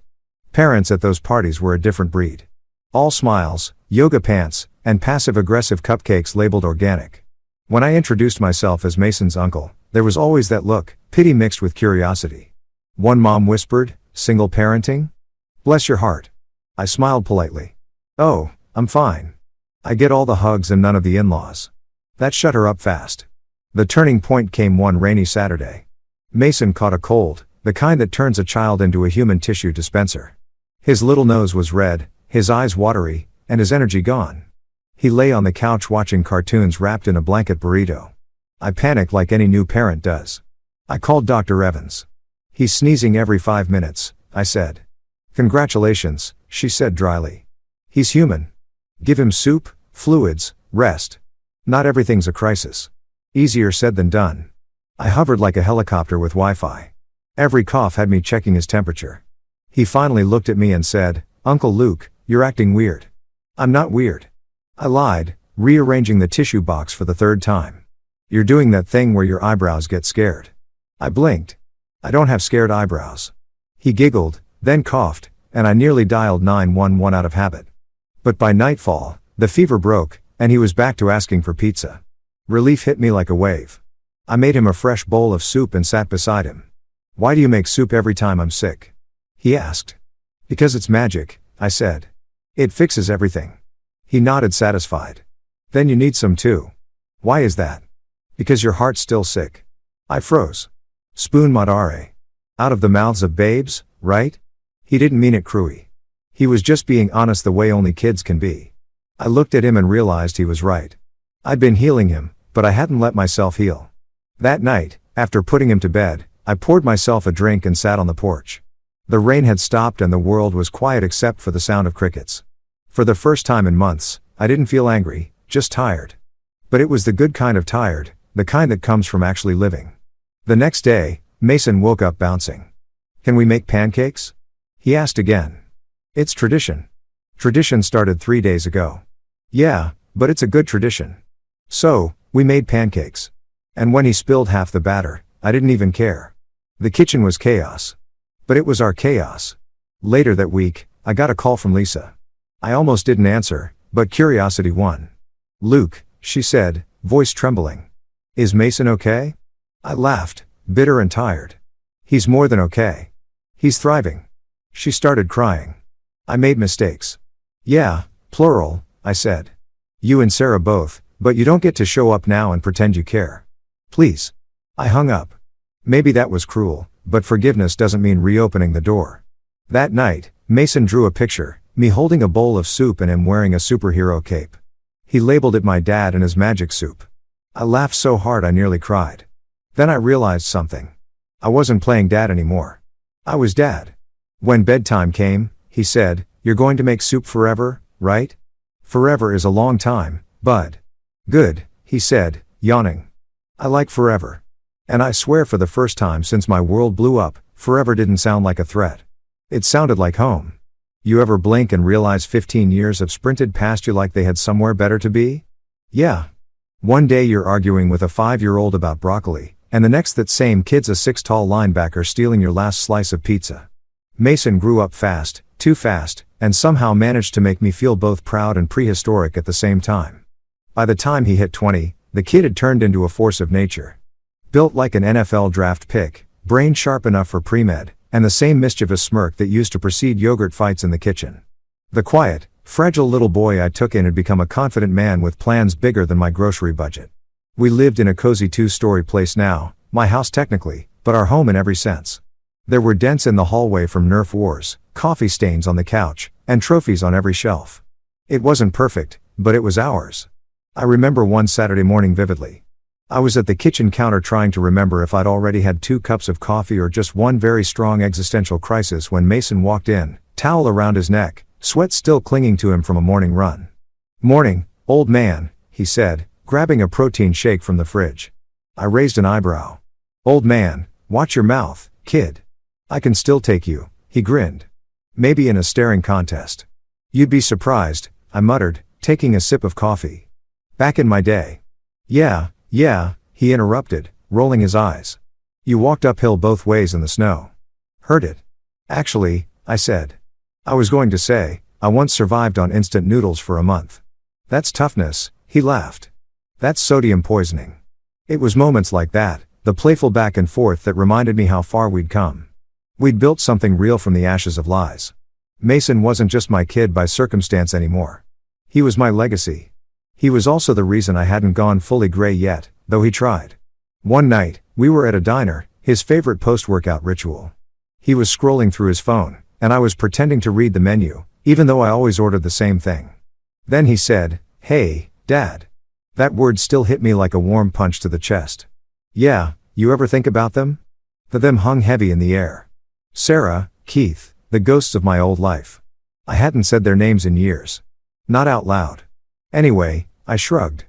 Parents at those parties were a different breed. All smiles, yoga pants, and passive-aggressive cupcakes labeled organic. When I introduced myself as Mason's uncle, there was always that look, pity mixed with curiosity. One mom whispered, "Single parenting? Bless your heart." I smiled politely. "Oh, I'm fine. I get all the hugs and none of the in-laws." That shut her up fast. The turning point came one rainy Saturday. Mason caught a cold, the kind that turns a child into a human tissue dispenser. His little nose was red, his eyes watery, and his energy gone. He lay on the couch watching cartoons wrapped in a blanket burrito. I panicked like any new parent does. I called Dr. Evans. "He's sneezing every 5 minutes, I said. "Congratulations," she said dryly. "He's human. Give him soup, fluids, rest. Not everything's a crisis." Easier said than done. I hovered like a helicopter with Wi-Fi. Every cough had me checking his temperature. He finally looked at me and said, "Uncle Luke, you're acting weird." "I'm not weird." I lied, rearranging the tissue box for the third time. "You're doing that thing where your eyebrows get scared." I blinked. "I don't have scared eyebrows." He giggled, then coughed, and I nearly dialed 911 out of habit. But by nightfall, the fever broke, and he was back to asking for pizza. Relief hit me like a wave. I made him a fresh bowl of soup and sat beside him. "Why do you make soup every time I'm sick?" he asked. "Because it's magic," I said. "It fixes everything." He nodded satisfied. "Then you need some too." "Why is that?" "Because your heart's still sick." I froze. Spoon madare. Out of the mouths of babes, right? He didn't mean it cruy. He was just being honest the way only kids can be. I looked at him and realized he was right. I'd been healing him, but I hadn't let myself heal. That night, after putting him to bed, I poured myself a drink and sat on the porch. The rain had stopped and the world was quiet except for the sound of crickets. For the first time in months, I didn't feel angry, just tired. But it was the good kind of tired, the kind that comes from actually living. The next day, Mason woke up bouncing. "Can we make pancakes?" he asked again. "It's tradition." "Tradition started 3 days ago." "Yeah, but it's a good tradition." So, we made pancakes. And when he spilled half the batter, I didn't even care. The kitchen was chaos. But it was our chaos. Later that week, I got a call from Lisa. I almost didn't answer, but curiosity won. "Luke," she said, voice trembling. "Is Mason okay?" I laughed, bitter and tired. "He's more than okay. He's thriving." She started crying. "I made mistakes." "Yeah, plural," I said. "You and Sarah both, but you don't get to show up now and pretend you care. Please." I hung up. Maybe that was cruel, but forgiveness doesn't mean reopening the door. That night, Mason drew a picture, me holding a bowl of soup and him wearing a superhero cape. He labeled it my dad and his magic soup. I laughed so hard I nearly cried. Then I realized something. I wasn't playing dad anymore. I was dad. When bedtime came, he said, "You're going to make soup forever, right?" "Forever is a long time, bud." "Good," he said, yawning. "I like forever." And I swear for the first time since my world blew up, forever didn't sound like a threat. It sounded like home. You ever blink and realize 15 years have sprinted past you like they had somewhere better to be? Yeah. One day you're arguing with a 5-year-old about broccoli, and the next that same kid's a 6 tall linebacker stealing your last slice of pizza. Mason grew up fast, too fast, and somehow managed to make me feel both proud and prehistoric at the same time. By the time he hit 20, the kid had turned into a force of nature. Built like an NFL draft pick, brain sharp enough for pre-med, and the same mischievous smirk that used to precede yogurt fights in the kitchen. The quiet, fragile little boy I took in had become a confident man with plans bigger than my grocery budget. We lived in a cozy 2-story place now, my house technically, but our home in every sense. There were dents in the hallway from Nerf wars, coffee stains on the couch, and trophies on every shelf. It wasn't perfect, but it was ours. I remember one Saturday morning vividly. I was at the kitchen counter trying to remember if I'd already had 2 cups of coffee or just one very strong existential crisis when Mason walked in, towel around his neck, sweat still clinging to him from a morning run. "Morning, old man," he said, grabbing a protein shake from the fridge. I raised an eyebrow. "Old man, watch your mouth, kid. I can still take you," he grinned. "Maybe in a staring contest." "You'd be surprised," I muttered, taking a sip of coffee. "Back in my day." Yeah, he interrupted, rolling his eyes. "You walked uphill both ways in the snow." "Heard it." "Actually," I said. "I was going to say, I once survived on instant noodles for a month." "That's toughness," he laughed. "That's sodium poisoning." It was moments like that, the playful back and forth, that reminded me how far we'd come. We'd built something real from the ashes of lies. Mason wasn't just my kid by circumstance anymore. He was my legacy. He was also the reason I hadn't gone fully gray yet, though he tried. One night, we were at a diner, his favorite post-workout ritual. He was scrolling through his phone, and I was pretending to read the menu, even though I always ordered the same thing. Then he said, "Hey, Dad." That word still hit me like a warm punch to the chest. "Yeah, you ever think about them?" The them hung heavy in the air. Sarah, Keith, the ghosts of my old life. I hadn't said their names in years. Not out loud. Anyway, I shrugged.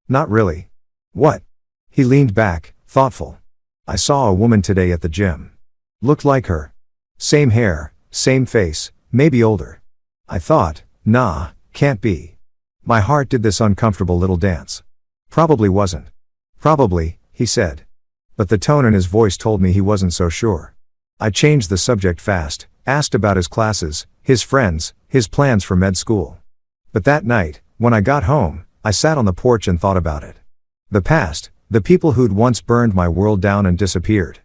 "Not really." "What?" He leaned back, thoughtful. "I saw a woman today at the gym. Looked like her. Same hair, same face, maybe older." I thought, nah, can't be. My heart did this uncomfortable little dance. "Probably wasn't." "Probably," he said. But the tone in his voice told me he wasn't so sure. I changed the subject fast, asked about his classes, his friends, his plans for med school. But that night, when I got home, I sat on the porch and thought about it. The past, the people who'd once burned my world down and disappeared.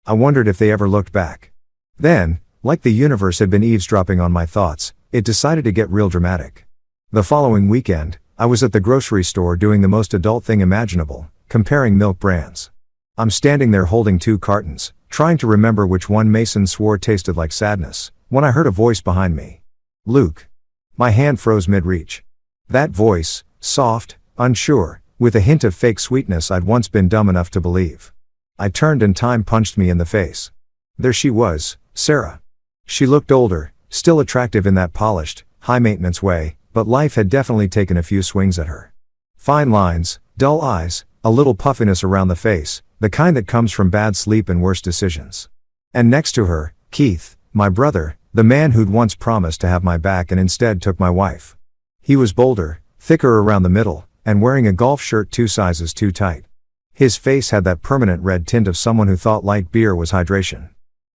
I wondered if they ever looked back. Then, like the universe had been eavesdropping on my thoughts, it decided to get real dramatic. The following weekend, I was at the grocery store doing the most adult thing imaginable, comparing milk brands. I'm standing there holding 2 cartons, trying to remember which one Mason swore tasted like sadness, when I heard a voice behind me. "Luke." My hand froze mid-reach. That voice, soft, unsure, with a hint of fake sweetness I'd once been dumb enough to believe. I turned and time punched me in the face. There she was, Sarah. She looked older, still attractive in that polished, high-maintenance way, but life had definitely taken a few swings at her. Fine lines, dull eyes, a little puffiness around the face, the kind that comes from bad sleep and worse decisions. And next to her, Keith, my brother, the man who'd once promised to have my back and instead took my wife. He was bolder, thicker around the middle, and wearing a golf shirt 2 sizes too tight. His face had that permanent red tint of someone who thought light beer was hydration.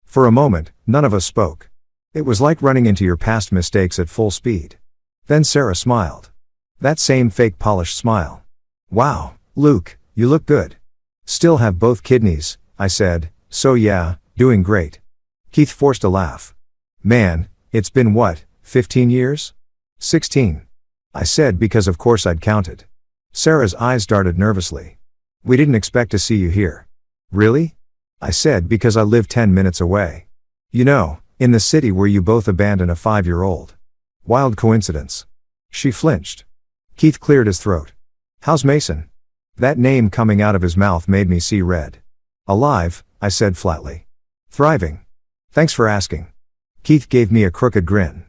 For a moment, none of us spoke. It was like running into your past mistakes at full speed. Then Sarah smiled. That same fake polished smile. "Wow, Luke, you look good." "Still have both kidneys," I said, "so yeah, doing great." Keith forced a laugh. "Man, it's been what, 15 years? 16. I said because of course I'd counted. Sarah's eyes darted nervously. "We didn't expect to see you here." "Really?" I said because I live 10 minutes away. You know, in the city where you both abandoned a 5-year-old. Wild coincidence. She flinched. Keith cleared his throat. "How's Mason?" That name coming out of his mouth made me see red. "Alive," I said flatly. "Thriving. Thanks for asking." Keith gave me a crooked grin.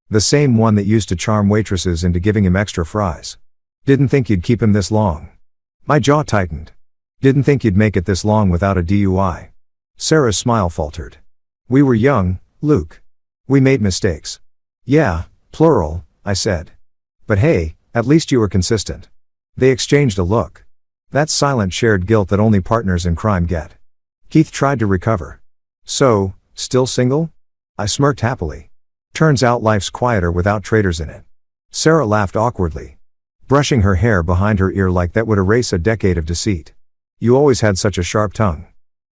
The same one that used to charm waitresses into giving him extra fries. "Didn't think you'd keep him this long." My jaw tightened. "Didn't think you'd make it this long without a DUI." Sarah's smile faltered. "We were young, Luke. We made mistakes." "Yeah, plural," I said. "But hey, at least you were consistent." They exchanged a look. That silent shared guilt that only partners in crime get. Keith tried to recover. "So, still single?" I smirked happily. "Turns out life's quieter without traitors in it." Sarah laughed awkwardly, brushing her hair behind her ear like that would erase a decade of deceit. "You always had such a sharp tongue.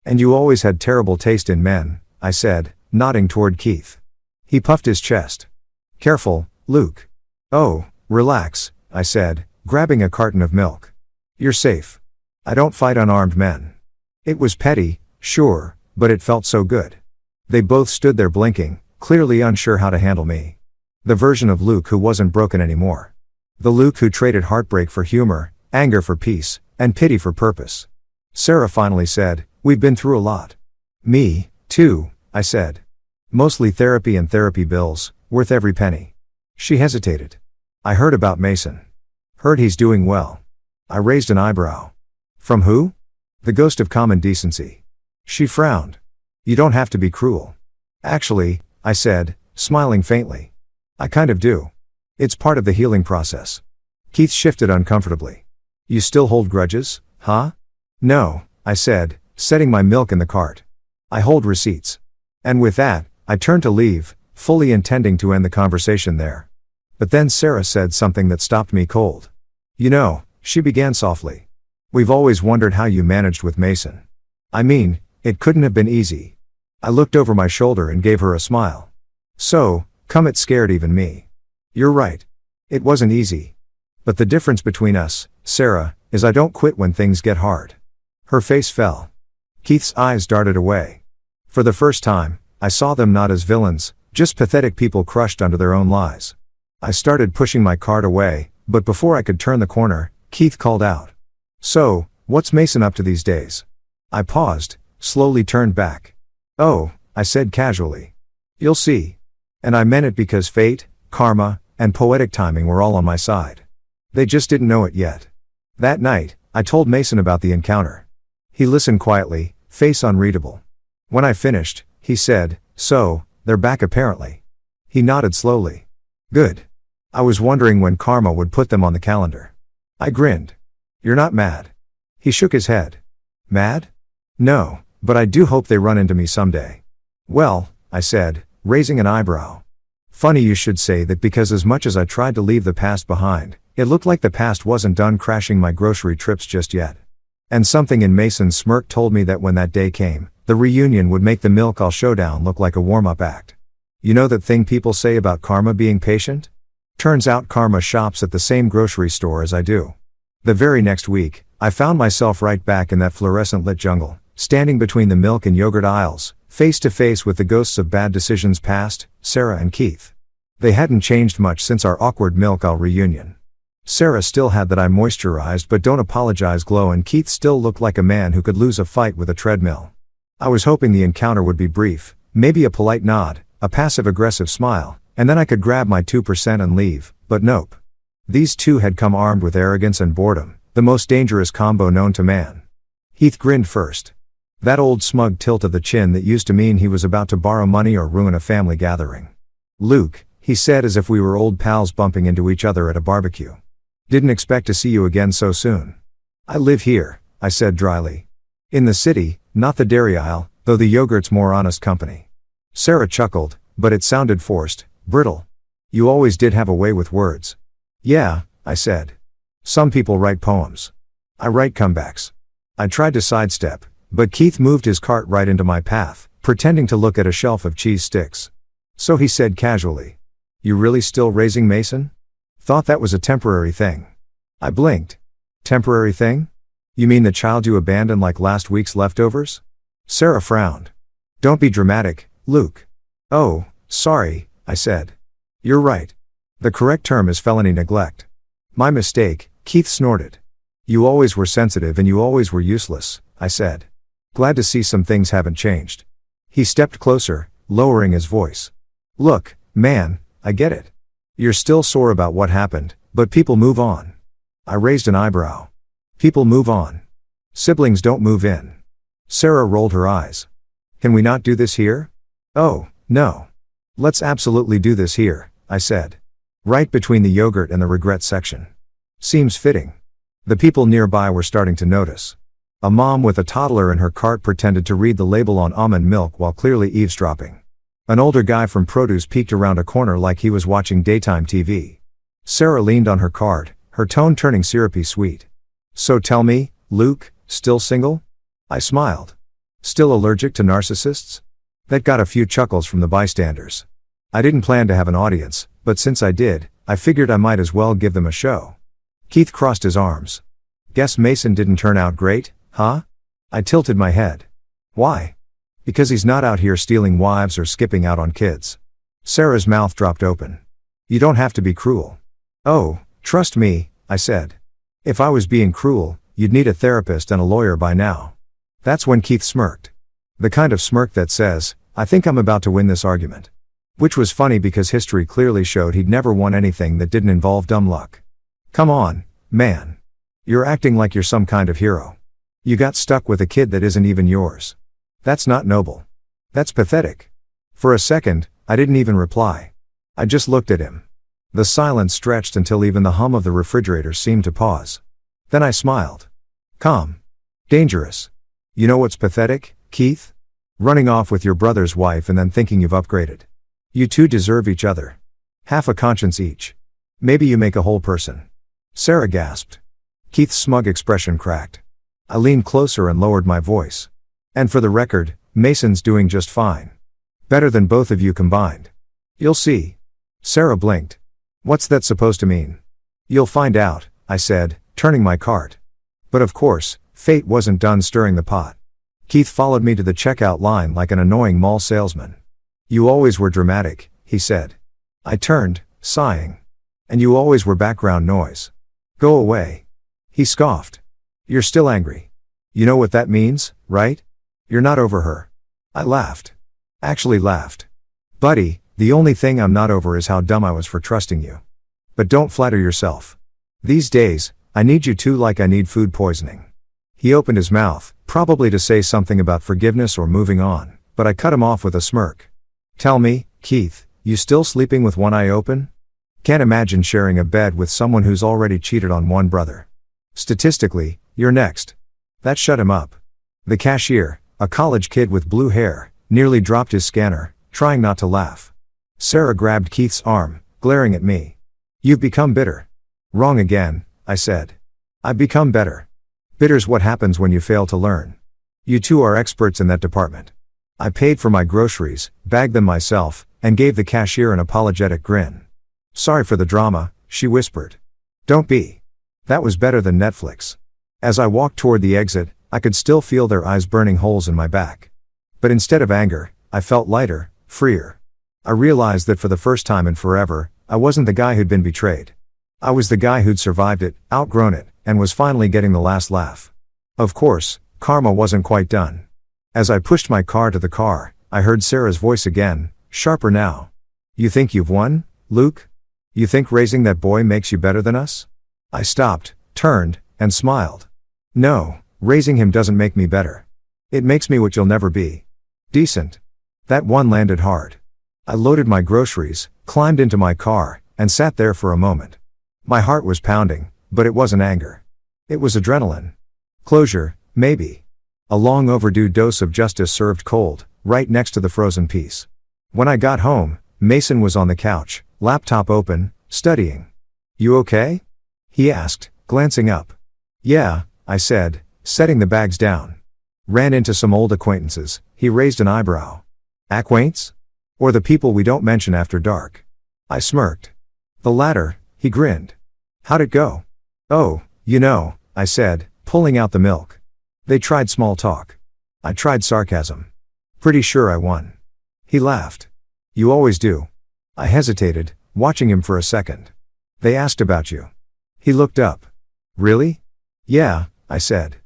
And you always had terrible taste in men," I said, nodding toward Keith. He puffed his chest. "Careful, Luke." "Oh, relax," I said, grabbing a carton of milk. "You're safe. I don't fight unarmed men." It was petty, sure, but it felt so good. They both stood there blinking, clearly unsure how to handle me. The version of Luke who wasn't broken anymore. The Luke who traded heartbreak for humor, anger for peace, and pity for purpose. Sarah finally said, "We've been through a lot." "Me, too," I said. "Mostly therapy and therapy bills, worth every penny." She hesitated. "I heard about Mason. Heard he's doing well." I raised an eyebrow. "From who?" "The ghost of common decency." She frowned. "You don't have to be cruel." "Actually," I said, smiling faintly, "I kind of do. It's part of the healing process." Keith shifted uncomfortably. "You still hold grudges, huh?" "No," I said, setting my milk in the cart. "I hold receipts." And with that, I turned to leave, fully intending to end the conversation there. But then Sarah said something that stopped me cold. "You know," she began softly, "we've always wondered how you managed with Mason. I mean, it couldn't have been easy." I looked over my shoulder and gave her a smile. "So, come it scared even me." "You're right. It wasn't easy. But the difference between us, Sarah, is I don't quit when things get hard." Her face fell. Keith's eyes darted away. For the first time, I saw them not as villains, just pathetic people crushed under their own lies. I started pushing my cart away, but before I could turn the corner, Keith called out. "So, what's Mason up to these days?" I paused, slowly turned back. "Oh," I said casually. "You'll see." And I meant it because fate, karma, and poetic timing were all on my side. They just didn't know it yet. That night, I told Mason about the encounter. He listened quietly, face unreadable. When I finished, he said, "So, they're back apparently." He nodded slowly. "Good. I was wondering when karma would put them on the calendar." I grinned. "You're not mad?" He shook his head. "Mad? No, but I do hope they run into me someday." "Well," I said, raising an eyebrow. "Funny you should say that because as much as I tried to leave the past behind, it looked like the past wasn't done crashing my grocery trips just yet." And something in Mason's smirk told me that when that day came, the reunion would make the Milk All Showdown look like a warm-up act. You know that thing people say about karma being patient? Turns out karma shops at the same grocery store as I do. The very next week, I found myself right back in that fluorescent lit jungle, standing between the milk and yogurt aisles, face to face with the ghosts of bad decisions past, Sarah and Keith. They hadn't changed much since our awkward Milk All reunion. Sarah still had that "I moisturized but don't apologize" glow, and Keith still looked like a man who could lose a fight with a treadmill. I was hoping the encounter would be brief, maybe a polite nod, a passive-aggressive smile, and then I could grab my 2% and leave, but nope. These two had come armed with arrogance and boredom, the most dangerous combo known to man. Heath grinned first. That old smug tilt of the chin that used to mean he was about to borrow money or ruin a family gathering. "Luke," he said as if we were old pals bumping into each other at a barbecue. "Didn't expect to see you again so soon." "I live here," I said dryly. "In the city, not the dairy aisle, though the yogurt's more honest company." Sarah chuckled, but it sounded forced, brittle. "You always did have a way with words." "Yeah," I said. "Some people write poems. I write comebacks." I tried to sidestep, but Keith moved his cart right into my path, pretending to look at a shelf of cheese sticks. So he said casually, "You really still raising Mason? Thought that was a temporary thing." I blinked. "Temporary thing? You mean the child you abandoned like last week's leftovers?" Sarah frowned. "Don't be dramatic, Luke." "Oh, sorry," I said. "You're right. The correct term is felony neglect." "My mistake," Keith snorted. "You always were sensitive and you always were useless," I said. "Glad to see some things haven't changed." He stepped closer, lowering his voice. "Look, man, I get it. You're still sore about what happened, but people move on." I raised an eyebrow. "People move on. Siblings don't move in." Sarah rolled her eyes. "Can we not do this here?" "Oh, no. Let's absolutely do this here," I said. "Right between the yogurt and the regret section. Seems fitting." The people nearby were starting to notice. A mom with a toddler in her cart pretended to read the label on almond milk while clearly eavesdropping. An older guy from produce peeked around a corner like he was watching daytime TV. Sarah leaned on her cart, her tone turning syrupy sweet. "So tell me, Luke, still single?" I smiled. "Still allergic to narcissists?" That got a few chuckles from the bystanders. I didn't plan to have an audience, but since I did, I figured I might as well give them a show. Keith crossed his arms. "Guess Mason didn't turn out great, huh?" I tilted my head. "Why?" Because he's not out here stealing wives or skipping out on kids. Sarah's mouth dropped open. You don't have to be cruel. Oh, trust me, I said. If I was being cruel, you'd need a therapist and a lawyer by now. That's when Keith smirked. The kind of smirk that says, I think I'm about to win this argument. Which was funny because history clearly showed he'd never won anything that didn't involve dumb luck. Come on, man. You're acting like you're some kind of hero. You got stuck with a kid that isn't even yours. That's not noble. That's pathetic. For a second, I didn't even reply. I just looked at him. The silence stretched until even the hum of the refrigerator seemed to pause. Then I smiled. Calm. Dangerous. You know what's pathetic, Keith? Running off with your brother's wife and then thinking you've upgraded. You two deserve each other. Half a conscience each. Maybe you make a whole person. Sarah gasped. Keith's smug expression cracked. I leaned closer and lowered my voice. And for the record, Mason's doing just fine. Better than both of you combined. You'll see. Sarah blinked. What's that supposed to mean? You'll find out, I said, turning my cart. But of course, fate wasn't done stirring the pot. Keith followed me to the checkout line like an annoying mall salesman. You always were dramatic, he said. I turned, sighing. And you always were background noise. Go away. He scoffed. You're still angry. You know what that means, right? You're not over her. I laughed. Actually laughed. Buddy, the only thing I'm not over is how dumb I was for trusting you. But don't flatter yourself. These days, I need you too like I need food poisoning. He opened his mouth, probably to say something about forgiveness or moving on, but I cut him off with a smirk. Tell me, Keith, you still sleeping with one eye open? Can't imagine sharing a bed with someone who's already cheated on one brother. Statistically, you're next. That shut him up. The cashier, a college kid with blue hair, nearly dropped his scanner, trying not to laugh. Sarah grabbed Keith's arm, glaring at me. You've become bitter. Wrong again, I said. I've become better. Bitter's what happens when you fail to learn. You two are experts in that department. I paid for my groceries, bagged them myself, and gave the cashier an apologetic grin. Sorry for the drama, she whispered. Don't be. That was better than Netflix. As I walked toward the exit, I could still feel their eyes burning holes in my back. But instead of anger, I felt lighter, freer. I realized that for the first time in forever, I wasn't the guy who'd been betrayed. I was the guy who'd survived it, outgrown it, and was finally getting the last laugh. Of course, karma wasn't quite done. As I pushed my car to the car, I heard Sarah's voice again, sharper now. You think you've won, Luke? You think raising that boy makes you better than us? I stopped, turned, and smiled. No, raising him doesn't make me better. It makes me what you'll never be. Decent. That one landed hard. I loaded my groceries, climbed into my car, and sat there for a moment. My heart was pounding, but it wasn't anger. It was adrenaline. Closure, maybe. A long overdue dose of justice served cold, right next to the frozen piece. When I got home, Mason was on the couch, laptop open, studying. You okay? He asked, glancing up. Yeah, I said, setting the bags down. Ran into some old acquaintances, he raised an eyebrow. Acquaints? Or the people we don't mention after dark? I smirked. The latter, he grinned. How'd it go? Oh, you know, I said, pulling out the milk. They tried small talk. I tried sarcasm. Pretty sure I won. He laughed. You always do. I hesitated, watching him for a second. They asked about you. He looked up. Really? Yeah, I said.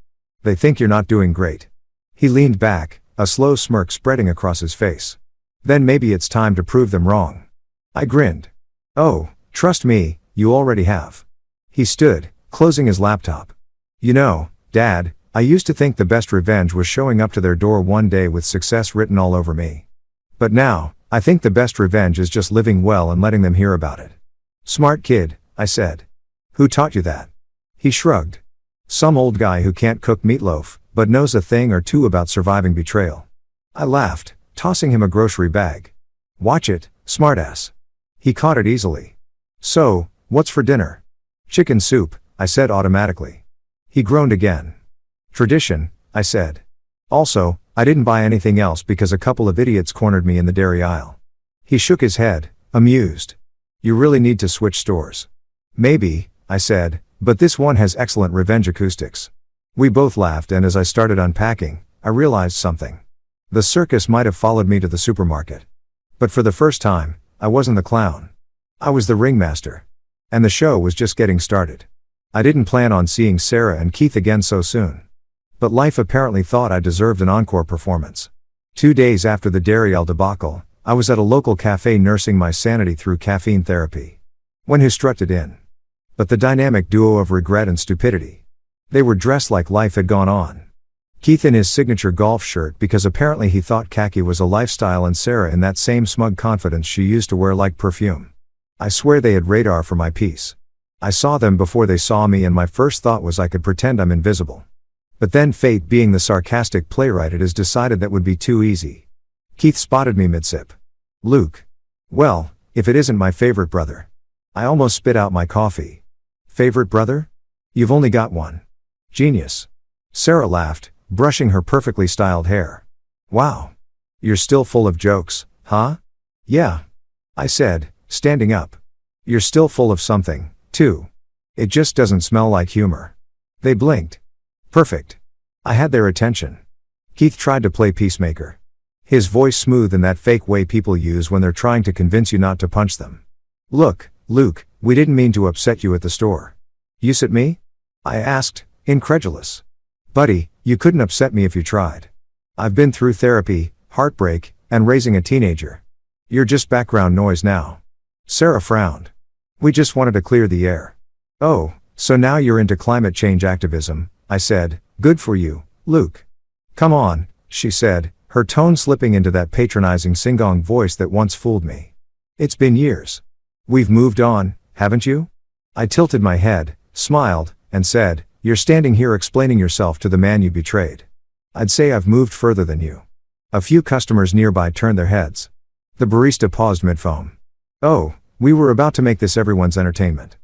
They think you're not doing great. He leaned back, a slow smirk spreading across his face. Then maybe it's time to prove them wrong. I grinned. Oh, trust me, you already have. He stood, closing his laptop. You know, Dad, I used to think the best revenge was showing up to their door one day with success written all over me. But now, I think the best revenge is just living well and letting them hear about it. Smart kid, I said. Who taught you that? He shrugged. Some old guy who can't cook meatloaf, but knows a thing or two about surviving betrayal. I laughed, tossing him a grocery bag. Watch it, smartass. He caught it easily. So, what's for dinner? Chicken soup, I said automatically. He groaned again. Tradition, I said. Also, I didn't buy anything else because a couple of idiots cornered me in the dairy aisle. He shook his head, amused. You really need to switch stores. Maybe, I said, but this one has excellent revenge acoustics. We both laughed, and as I started unpacking, I realized something. The circus might have followed me to the supermarket. But for the first time, I wasn't the clown. I was the ringmaster. And the show was just getting started. I didn't plan on seeing Sarah and Keith again so soon. But life apparently thought I deserved an encore performance. 2 days after the Gabrielle debacle, I was at a local cafe nursing my sanity through caffeine therapy. When who strutted in? But the dynamic duo of regret and stupidity. They were dressed like life had gone on. Keith in his signature golf shirt because apparently he thought khaki was a lifestyle, and Sarah in that same smug confidence she used to wear like perfume. I swear they had radar for my peace. I saw them before they saw me, and my first thought was I could pretend I'm invisible. But then fate, being the sarcastic playwright it is, decided that would be too easy. Keith spotted me mid-sip. Luke. Well, if it isn't my favorite brother. I almost spit out my coffee. Favorite brother? You've only got one. Genius. Sarah laughed, brushing her perfectly styled hair. Wow. You're still full of jokes, huh? Yeah. I said, standing up. You're still full of something, too. It just doesn't smell like humor. They blinked. Perfect. I had their attention. Keith tried to play peacemaker. His voice smooth in that fake way people use when they're trying to convince you not to punch them. Look, Luke, we didn't mean to upset you at the store. You upset me? I asked, incredulous. Buddy, you couldn't upset me if you tried. I've been through therapy, heartbreak, and raising a teenager. You're just background noise now. Sarah frowned. We just wanted to clear the air. Oh, so now you're into climate change activism, I said. Good for you, Luke. Come on, she said, her tone slipping into that patronizing sing-song voice that once fooled me. It's been years. We've moved on, haven't you? I tilted my head, smiled, and said, you're standing here explaining yourself to the man you betrayed. I'd say I've moved further than you. A few customers nearby turned their heads. The barista paused mid-foam. Oh, we were about to make this everyone's entertainment.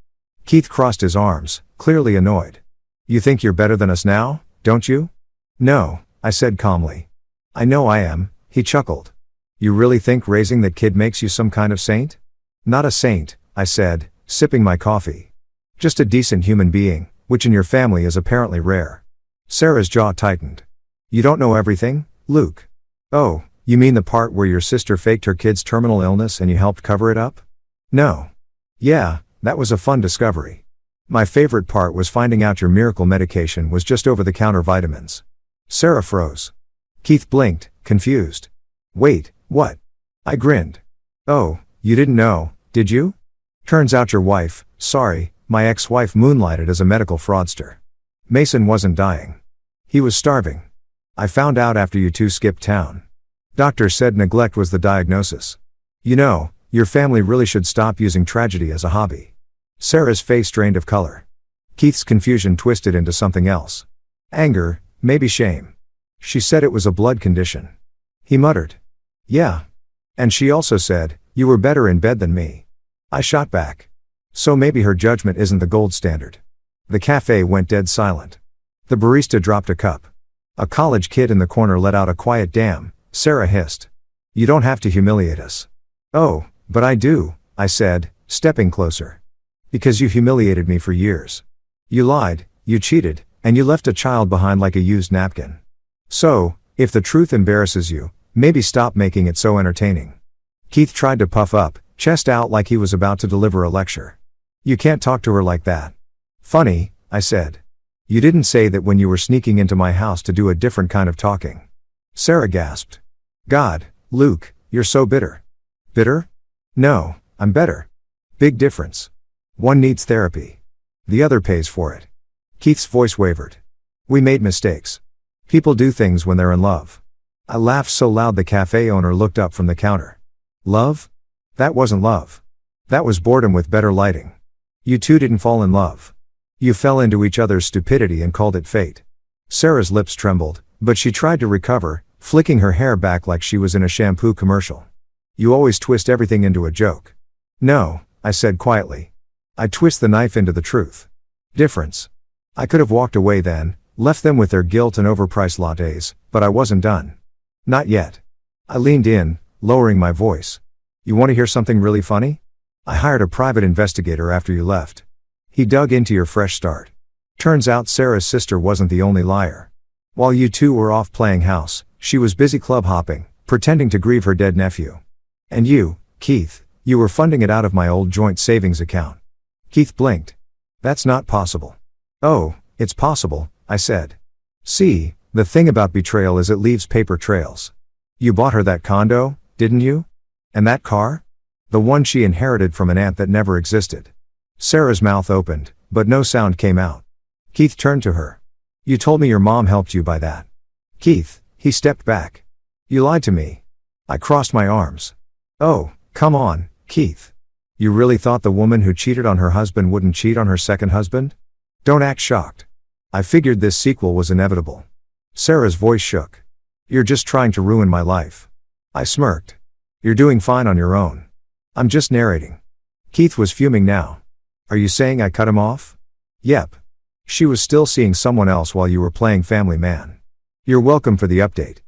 Keith crossed his arms, clearly annoyed. You think you're better than us now, don't you? No, I said calmly. I know I am, he chuckled. You really think raising that kid makes you some kind of saint? Not a saint, I said, sipping my coffee. Just a decent human being, which in your family is apparently rare. Sarah's jaw tightened. You don't know everything, Luke. Oh, you mean the part where your sister faked her kid's terminal illness and you helped cover it up? No. Yeah, that was a fun discovery. My favorite part was finding out your miracle medication was just over-the-counter vitamins. Sarah froze. Keith blinked, confused. Wait, what? I grinned. Oh, you didn't know, did you? Turns out your wife, my ex-wife moonlighted as a medical fraudster. Mason wasn't dying. He was starving. I found out after you two skipped town. Doctor said neglect was the diagnosis. You know, your family really should stop using tragedy as a hobby. Sarah's face drained of color. Keith's confusion twisted into something else. Anger, maybe shame. She said it was a blood condition. He muttered. Yeah. And she also said, you were better in bed than me. I shot back. So maybe her judgment isn't the gold standard. The cafe went dead silent. The barista dropped a cup. A college kid in the corner let out a quiet damn. Sarah hissed. You don't have to humiliate us. Oh, but I do, I said, stepping closer. Because you humiliated me for years. You lied, you cheated, and you left a child behind like a used napkin. So, if the truth embarrasses you, maybe stop making it so entertaining. Keith tried to puff up, chest out like he was about to deliver a lecture. You can't talk to her like that. Funny, I said. You didn't say that when you were sneaking into my house to do a different kind of talking. Sarah gasped. God, Luke, you're so bitter. Bitter? No, I'm better. Big difference. One needs therapy. The other pays for it. Keith's voice wavered. We made mistakes. People do things when they're in love. I laughed so loud the cafe owner looked up from the counter. Love? That wasn't love. That was boredom with better lighting. You two didn't fall in love. You fell into each other's stupidity and called it fate. Sarah's lips trembled, but she tried to recover, flicking her hair back like she was in a shampoo commercial. You always twist everything into a joke. No, I said quietly. I twist the knife into the truth. Difference. I could have walked away then, left them with their guilt and overpriced lattes, but I wasn't done. Not yet. I leaned in, lowering my voice. You want to hear something really funny? I hired a private investigator after you left. He dug into your fresh start. Turns out Sarah's sister wasn't the only liar. While you two were off playing house, She was busy club hopping, pretending to grieve her dead nephew. And you, Keith, you were funding it out of my old joint savings account. Keith blinked. That's not possible. Oh, it's possible, I said. See, the thing about betrayal is it leaves paper trails. You bought her that condo, didn't you? And that car? The one she inherited from an aunt that never existed. Sarah's mouth opened, but no sound came out. Keith turned to her. You told me your mom helped you buy that. Keith, he stepped back. You lied to me. I crossed my arms. Oh, come on, Keith. You really thought the woman who cheated on her husband wouldn't cheat on her second husband? Don't act shocked. I figured this sequel was inevitable. Sarah's voice shook. You're just trying to ruin my life. I smirked. You're doing fine on your own. I'm just narrating. Keith was fuming now. Are you saying I cut him off? Yep. She was still seeing someone else while you were playing family man. You're welcome for the update.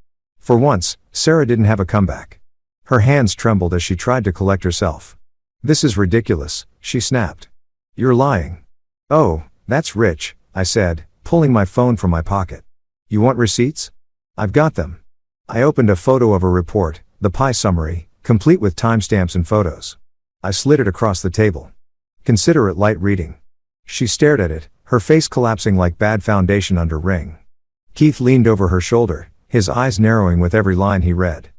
For once, Sarah didn't have a comeback. Her hands trembled as she tried to collect herself. This is ridiculous, she snapped. You're lying. Oh, that's rich, I said, pulling my phone from my pocket. You want receipts? I've got them. I opened a photo of a report, the pie summary, complete with timestamps and photos. I slid it across the table. Consider it light reading. She stared at it, her face collapsing like bad foundation under ring. Keith leaned over her shoulder, his eyes narrowing with every line he read.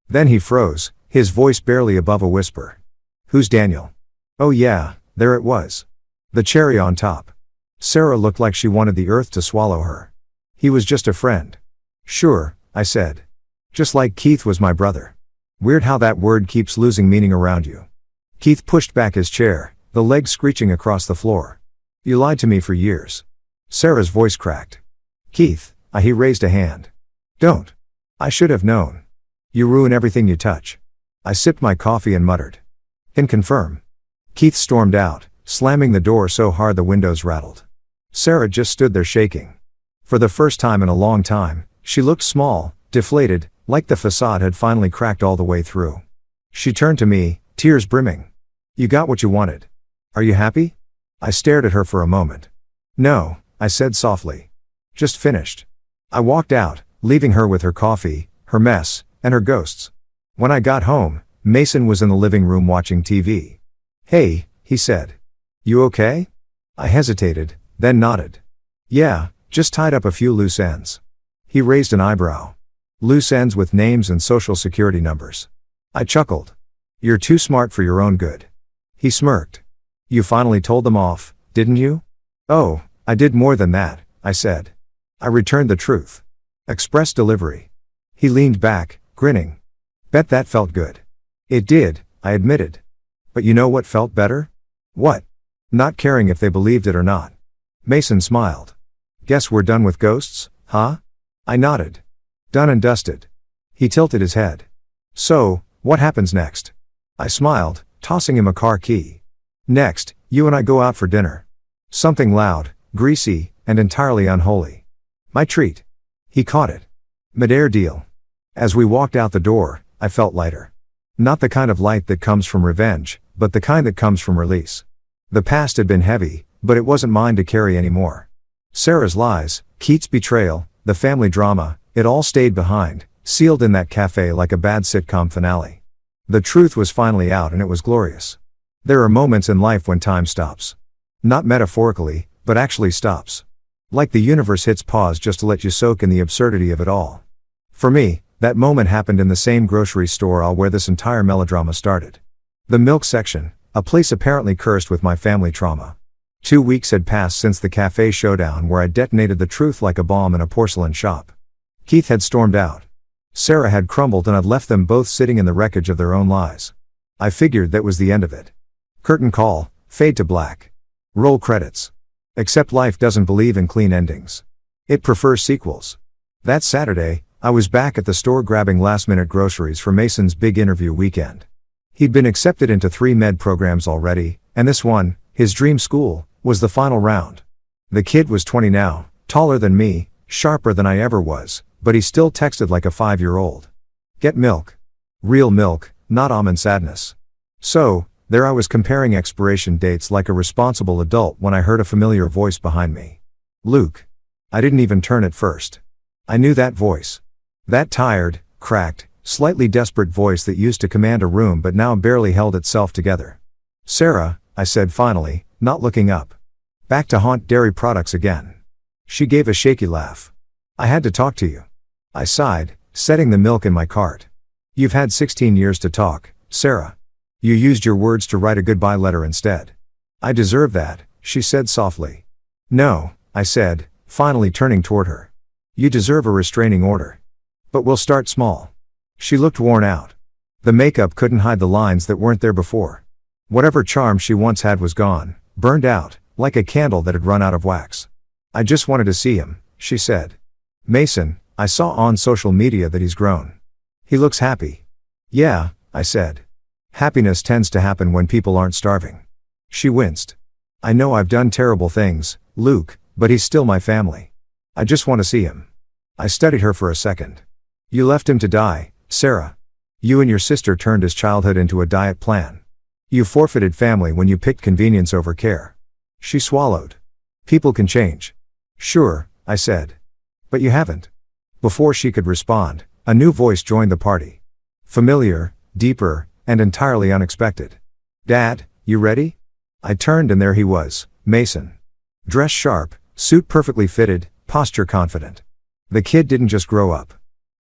Then he froze, his voice barely above a whisper. Who's Daniel? Oh yeah, there it was. The cherry on top. Sarah looked like she wanted the earth to swallow her. He was just a friend. Sure, I said. Just like Keith was my brother. Weird how that word keeps losing meaning around you. Keith pushed back his chair, the legs screeching across the floor. You lied to me for years. Sarah's voice cracked. Keith, he raised a hand. Don't. I should have known. You ruin everything you touch. I sipped my coffee and muttered. Can confirm. Keith stormed out, slamming the door so hard the windows rattled. Sarah just stood there shaking. For the first time in a long time, she looked small, deflated, like the facade had finally cracked all the way through. She turned to me, tears brimming. You got what you wanted. Are you happy? I stared at her for a moment. No, I said softly. Just finished. I walked out, leaving her with her coffee, her mess, and her ghosts. When I got home, Mason was in the living room watching TV. Hey, he said. You okay? I hesitated, then nodded. Yeah, just tied up a few loose ends. He raised an eyebrow. Loose ends with names and social security numbers. I chuckled. You're too smart for your own good. He smirked. You finally told them off, didn't you? Oh, I did more than that, I said. I returned the truth. Express delivery. He leaned back, grinning. Bet that felt good. It did, I admitted. But you know what felt better? What? Not caring if they believed it or not. Mason smiled. Guess we're done with ghosts, huh? I nodded. Done and dusted. He tilted his head. So, what happens next? I smiled, tossing him a car key. Next, you and I go out for dinner. Something loud, greasy, and entirely unholy. My treat. He caught it. Mid-air deal. As we walked out the door, I felt lighter. Not the kind of light that comes from revenge, but the kind that comes from release. The past had been heavy, but it wasn't mine to carry anymore. Sarah's lies, Keith's betrayal, the family drama, it all stayed behind, sealed in that cafe like a bad sitcom finale. The truth was finally out and it was glorious. There are moments in life when time stops. Not metaphorically, but actually stops. Like the universe hits pause just to let you soak in the absurdity of it all. For me, that moment happened in the same grocery store where this entire melodrama started. The milk section, a place apparently cursed with my family trauma. 2 weeks had passed since the cafe showdown where I detonated the truth like a bomb in a porcelain shop. Keith had stormed out. Sarah had crumbled and I'd left them both sitting in the wreckage of their own lies. I figured that was the end of it. Curtain call, fade to black. Roll credits. Except life doesn't believe in clean endings. It prefers sequels. That Saturday, I was back at the store grabbing last-minute groceries for Mason's big interview weekend. He'd been accepted into 3 med programs already, and this one, his dream school, was the final round. The kid was 20 now, taller than me, sharper than I ever was, but he still texted like a 5-year-old. Get milk. Real milk, not almond sadness. So, there I was comparing expiration dates like a responsible adult when I heard a familiar voice behind me. Luke. I didn't even turn at first. I knew that voice. That tired, cracked, slightly desperate voice that used to command a room but now barely held itself together. "Sarah," I said finally, not looking up. "Back to haunt dairy products again." She gave a shaky laugh. "I had to talk to you." I sighed, setting the milk in my cart. "You've had 16 years to talk, Sarah. You used your words to write a goodbye letter instead." "I deserve that," she said softly. "No," I said, finally turning toward her. "You deserve a restraining order. But we'll start small." She looked worn out. The makeup couldn't hide the lines that weren't there before. Whatever charm she once had was gone, burned out, like a candle that had run out of wax. "I just wanted to see him," she said. "Mason, I saw on social media that he's grown. He looks happy." "Yeah," I said. "Happiness tends to happen when people aren't starving." She winced. "I know I've done terrible things, Luke, but he's still my family. I just want to see him." I studied her for a second. "You left him to die, Sarah. You and your sister turned his childhood into a diet plan. You forfeited family when you picked convenience over care." She swallowed. "People can change." "Sure," I said. "But you haven't." Before she could respond, a new voice joined the party. Familiar, deeper, and entirely unexpected. "Dad, you ready?" I turned and there he was, Mason. Dressed sharp, suit perfectly fitted, posture confident. The kid didn't just grow up.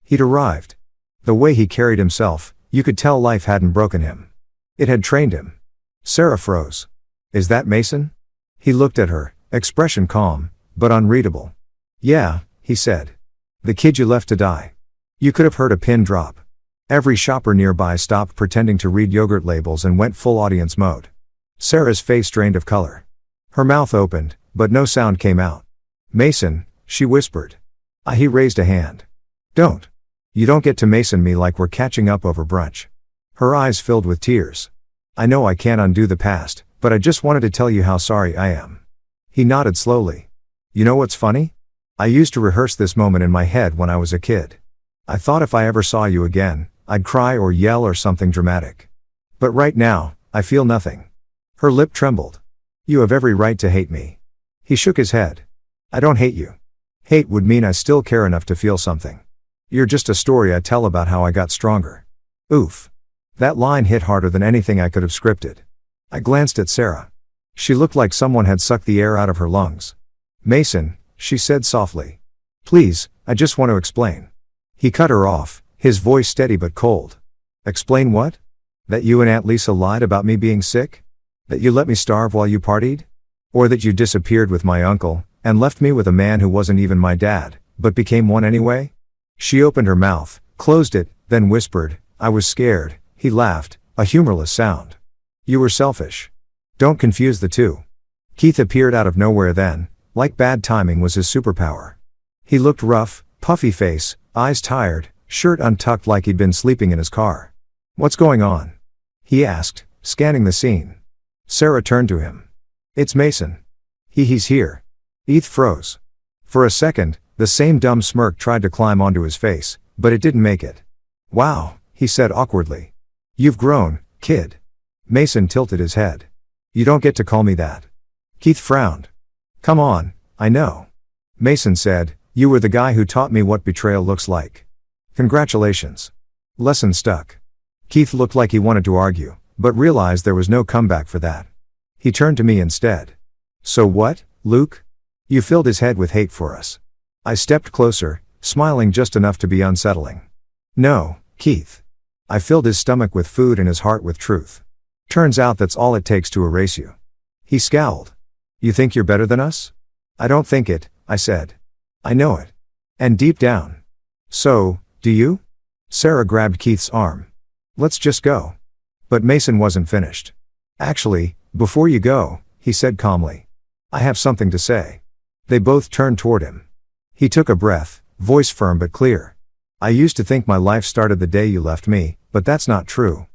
He'd arrived. The way he carried himself, you could tell life hadn't broken him. It had trained him. Sarah froze. "Is that Mason?" He looked at her, expression calm, but unreadable. "Yeah," he said. "The kid you left to die." You could have heard a pin drop. Every shopper nearby stopped pretending to read yogurt labels and went full audience mode. Sarah's face drained of color. Her mouth opened, but no sound came out. "Mason," she whispered. He raised a hand. "Don't. You don't get to Mason me like we're catching up over brunch." Her eyes filled with tears. "I know I can't undo the past, but I just wanted to tell you how sorry I am." He nodded slowly. "You know what's funny? I used to rehearse this moment in my head when I was a kid. I thought if I ever saw you again, I'd cry or yell or something dramatic. But right now, I feel nothing." Her lip trembled. "You have every right to hate me." He shook his head. "I don't hate you. Hate would mean I still care enough to feel something. You're just a story I tell about how I got stronger." Oof. That line hit harder than anything I could have scripted. I glanced at Sarah. She looked like someone had sucked the air out of her lungs. "Mason," she said softly. "Please, I just want to explain." He cut her off, his voice steady but cold. "Explain what? That you and Aunt Lisa lied about me being sick? That you let me starve while you partied? Or that you disappeared with my uncle, and left me with a man who wasn't even my dad, but became one anyway?" She opened her mouth, closed it, then whispered, "I was scared." He laughed, a humorless sound. "You were selfish. Don't confuse the two." Keith appeared out of nowhere then, like bad timing was his superpower. He looked rough, puffy face, eyes tired, shirt untucked like he'd been sleeping in his car. "What's going on?" he asked, scanning the scene. Sarah turned to him. "It's Mason. He's here." Keith froze. For a second, the same dumb smirk tried to climb onto his face, but it didn't make it. "Wow," he said awkwardly. "You've grown, kid." Mason tilted his head. "You don't get to call me that." Keith frowned. "Come on, I know." Mason said, "You were the guy who taught me what betrayal looks like. Congratulations." Lesson stuck. Keith looked like he wanted to argue, but realized there was no comeback for that. He turned to me instead. "So what, Luke? You filled his head with hate for us." I stepped closer, smiling just enough to be unsettling. "No, Keith. I filled his stomach with food and his heart with truth. Turns out that's all it takes to erase you." He scowled. "You think you're better than us?" "I don't think it," I said. "I know it. And deep down." "So, do you?" Sarah grabbed Keith's arm. "Let's just go." But Mason wasn't finished. "Actually, before you go," he said calmly, "I have something to say." They both turned toward him. He took a breath, voice firm but clear. "I used to think my life started the day you left me, but that's not true.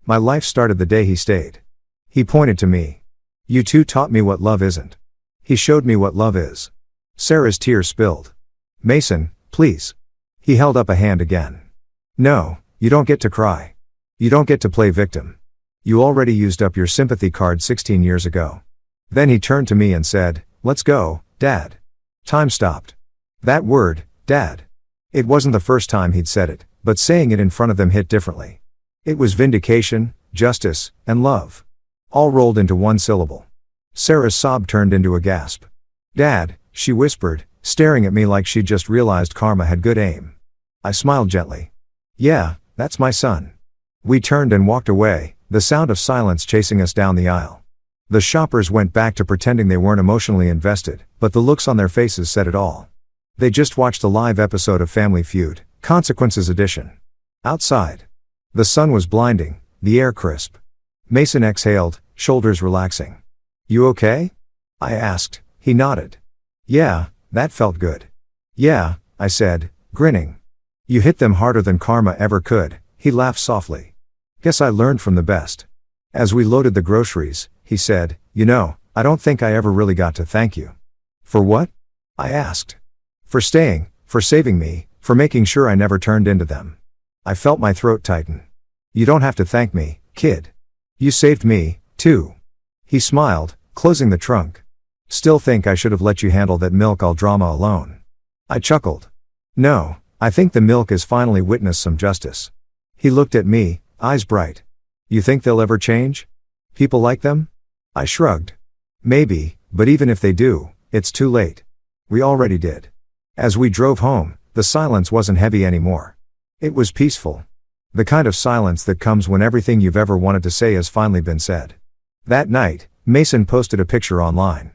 My life started the day he stayed." He pointed to me. "You two taught me what love isn't. He showed me what love is." Sarah's tears spilled. "Mason, please." He held up a hand again. "No, you don't get to cry. You don't get to play victim. You already used up your sympathy card 16 years ago." Then he turned to me and said, "Let's go, Dad." Time stopped. That word, Dad. It wasn't the first time he'd said it, but saying it in front of them hit differently. It was vindication, justice, and love. All rolled into one syllable. Sarah's sob turned into a gasp. "Dad," she whispered, staring at me like she'd just realized karma had good aim. I smiled gently. "Yeah, that's my son." We turned and walked away, the sound of silence chasing us down the aisle. The shoppers went back to pretending they weren't emotionally invested, but the looks on their faces said it all. They just watched a live episode of Family Feud, Consequences Edition. Outside, the sun was blinding, the air crisp. Mason exhaled, shoulders relaxing. "You okay?" I asked. He nodded. "Yeah, that felt good." "Yeah," I said, grinning. "You hit them harder than karma ever could," he laughed softly. "Guess I learned from the best." As we loaded the groceries, he said, "You know, I don't think I ever really got to thank you." "For what?" I asked. "For staying, for saving me, for making sure I never turned into them." I felt my throat tighten. "You don't have to thank me, kid. You saved me, too." He smiled, closing the trunk. "Still think I should have let you handle that milk all drama alone." I chuckled. "No, I think the milk has finally witnessed some justice." He looked at me, eyes bright. "You think they'll ever change? People like them?" I shrugged. "Maybe, but even if they do, it's too late. We already did." As we drove home, the silence wasn't heavy anymore. It was peaceful. The kind of silence that comes when everything you've ever wanted to say has finally been said. That night, Mason posted a picture online.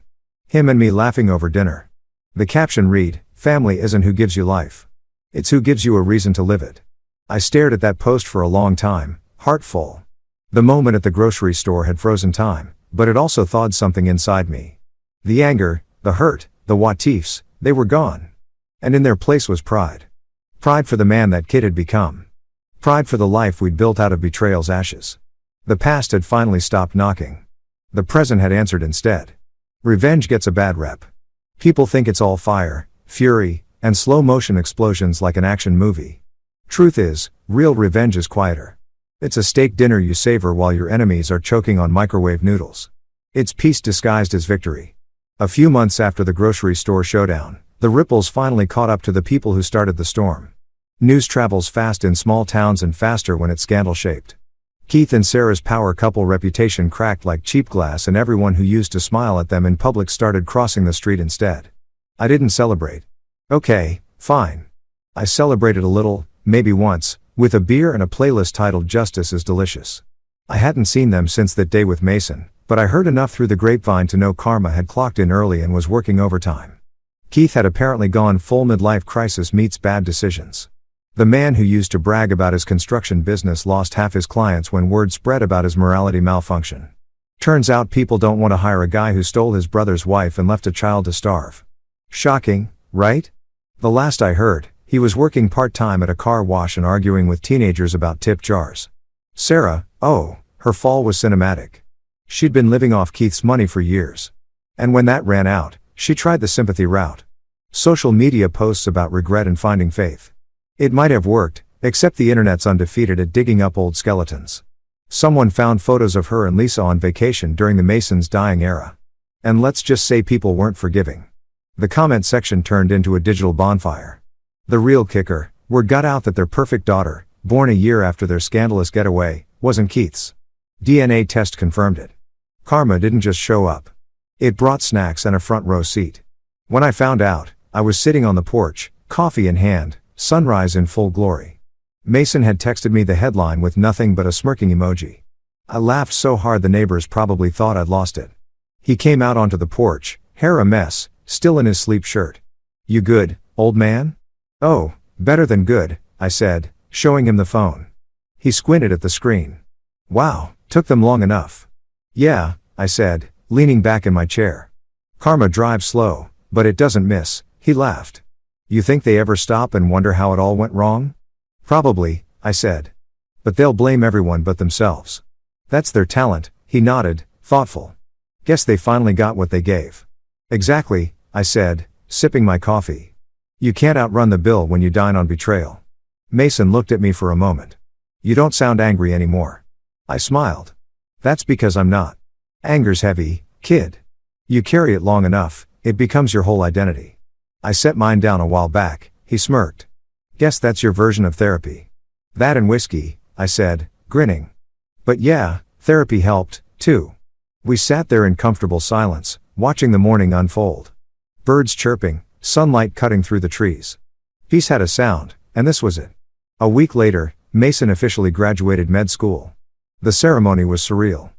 Him and me laughing over dinner. The caption read, "Family isn't who gives you life. It's who gives you a reason to live it." I stared at that post for a long time, heart full. The moment at the grocery store had frozen time, but it also thawed something inside me. The anger, the hurt, the what-ifs, they were gone. And in their place was pride. Pride for the man that kid had become. Pride for the life we'd built out of betrayal's ashes. The past had finally stopped knocking. The present had answered instead. Revenge gets a bad rep. People think it's all fire, fury, and slow-motion explosions like an action movie. Truth is, real revenge is quieter. It's a steak dinner you savor while your enemies are choking on microwave noodles. It's peace disguised as victory. A few months after the grocery store showdown, the ripples finally caught up to the people who started the storm. News travels fast in small towns and faster when it's scandal-shaped. Keith and Sarah's power couple reputation cracked like cheap glass, and everyone who used to smile at them in public started crossing the street instead. I didn't celebrate. Okay, fine. I celebrated a little, maybe once, with a beer and a playlist titled "Justice is Delicious." I hadn't seen them since that day with Mason, but I heard enough through the grapevine to know karma had clocked in early and was working overtime. Keith had apparently gone full midlife crisis meets bad decisions. The man who used to brag about his construction business lost half his clients when word spread about his morality malfunction. Turns out people don't want to hire a guy who stole his brother's wife and left a child to starve. Shocking, right? The last I heard, he was working part-time at a car wash and arguing with teenagers about tip jars. Sarah, oh, her fall was cinematic. She'd been living off Keith's money for years. And when that ran out, she tried the sympathy route. Social media posts about regret and finding faith. It might have worked, except the internet's undefeated at digging up old skeletons. Someone found photos of her and Lisa on vacation during the Masons' dying era. And let's just say people weren't forgiving. The comment section turned into a digital bonfire. The real kicker, word got out that their perfect daughter, born a year after their scandalous getaway, wasn't Keith's. DNA test confirmed it. Karma didn't just show up. It brought snacks and a front row seat. When I found out, I was sitting on the porch, coffee in hand, sunrise in full glory. Mason had texted me the headline with nothing but a smirking emoji. I laughed so hard the neighbors probably thought I'd lost it. He came out onto the porch, hair a mess, still in his sleep shirt. "You good, old man?" "Oh, better than good," I said, showing him the phone. He squinted at the screen. "Wow, took them long enough." "Yeah," I said, leaning back in my chair. "Karma drives slow, but it doesn't miss," he laughed. "You think they ever stop and wonder how it all went wrong?" "Probably," I said. "But they'll blame everyone but themselves. That's their talent," he nodded, thoughtful. "Guess they finally got what they gave." "Exactly," I said, sipping my coffee. "You can't outrun the bill when you dine on betrayal." Mason looked at me for a moment. "You don't sound angry anymore." I smiled. "That's because I'm not. Anger's heavy, kid. You carry it long enough, it becomes your whole identity. I set mine down a while back," he smirked. Guess that's your version of therapy. That and whiskey, I said, grinning. But yeah, therapy helped, too. We sat there in comfortable silence, watching the morning unfold. Birds chirping, sunlight cutting through the trees. Peace had a sound, and this was it. A week later, Mason officially graduated med school. The ceremony was surreal.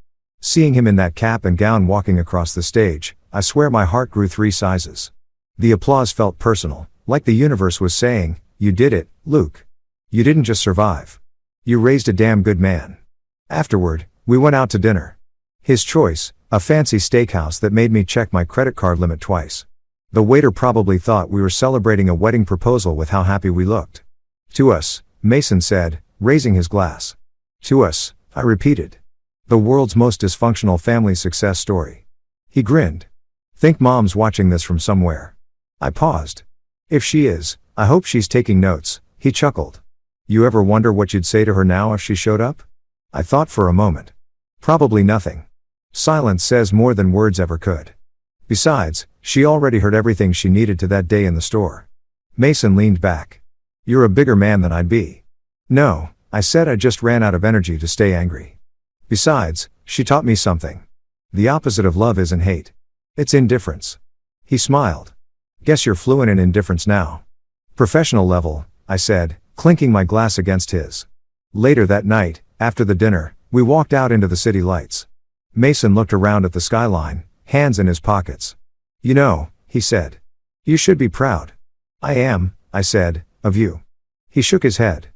Seeing him in that cap and gown walking across the stage, I swear my heart grew 3 sizes. The applause felt personal, like the universe was saying, "You did it, Luke. You didn't just survive. You raised a damn good man." Afterward, we went out to dinner. His choice, a fancy steakhouse that made me check my credit card limit twice. The waiter probably thought we were celebrating a wedding proposal with how happy we looked. "To us," Mason said, raising his glass. "To us," I repeated. "The world's most dysfunctional family success story." He grinned. "Think Mom's watching this from somewhere." I paused. "If she is, I hope she's taking notes," he chuckled. "You ever wonder what you'd say to her now if she showed up?" I thought for a moment. Probably nothing. Silence says more than words ever could. Besides, she already heard everything she needed to that day in the store. Mason leaned back. "You're a bigger man than I'd be." "No," I said, "I just ran out of energy to stay angry. Besides, she taught me something. The opposite of love isn't hate. It's indifference." He smiled. "Guess you're fluent in indifference now." "Professional level," I said, clinking my glass against his. Later that night, after the dinner, we walked out into the city lights. Mason looked around at the skyline, hands in his pockets. "You know," he said. "You should be proud." "I am," I said, "of you." He shook his head.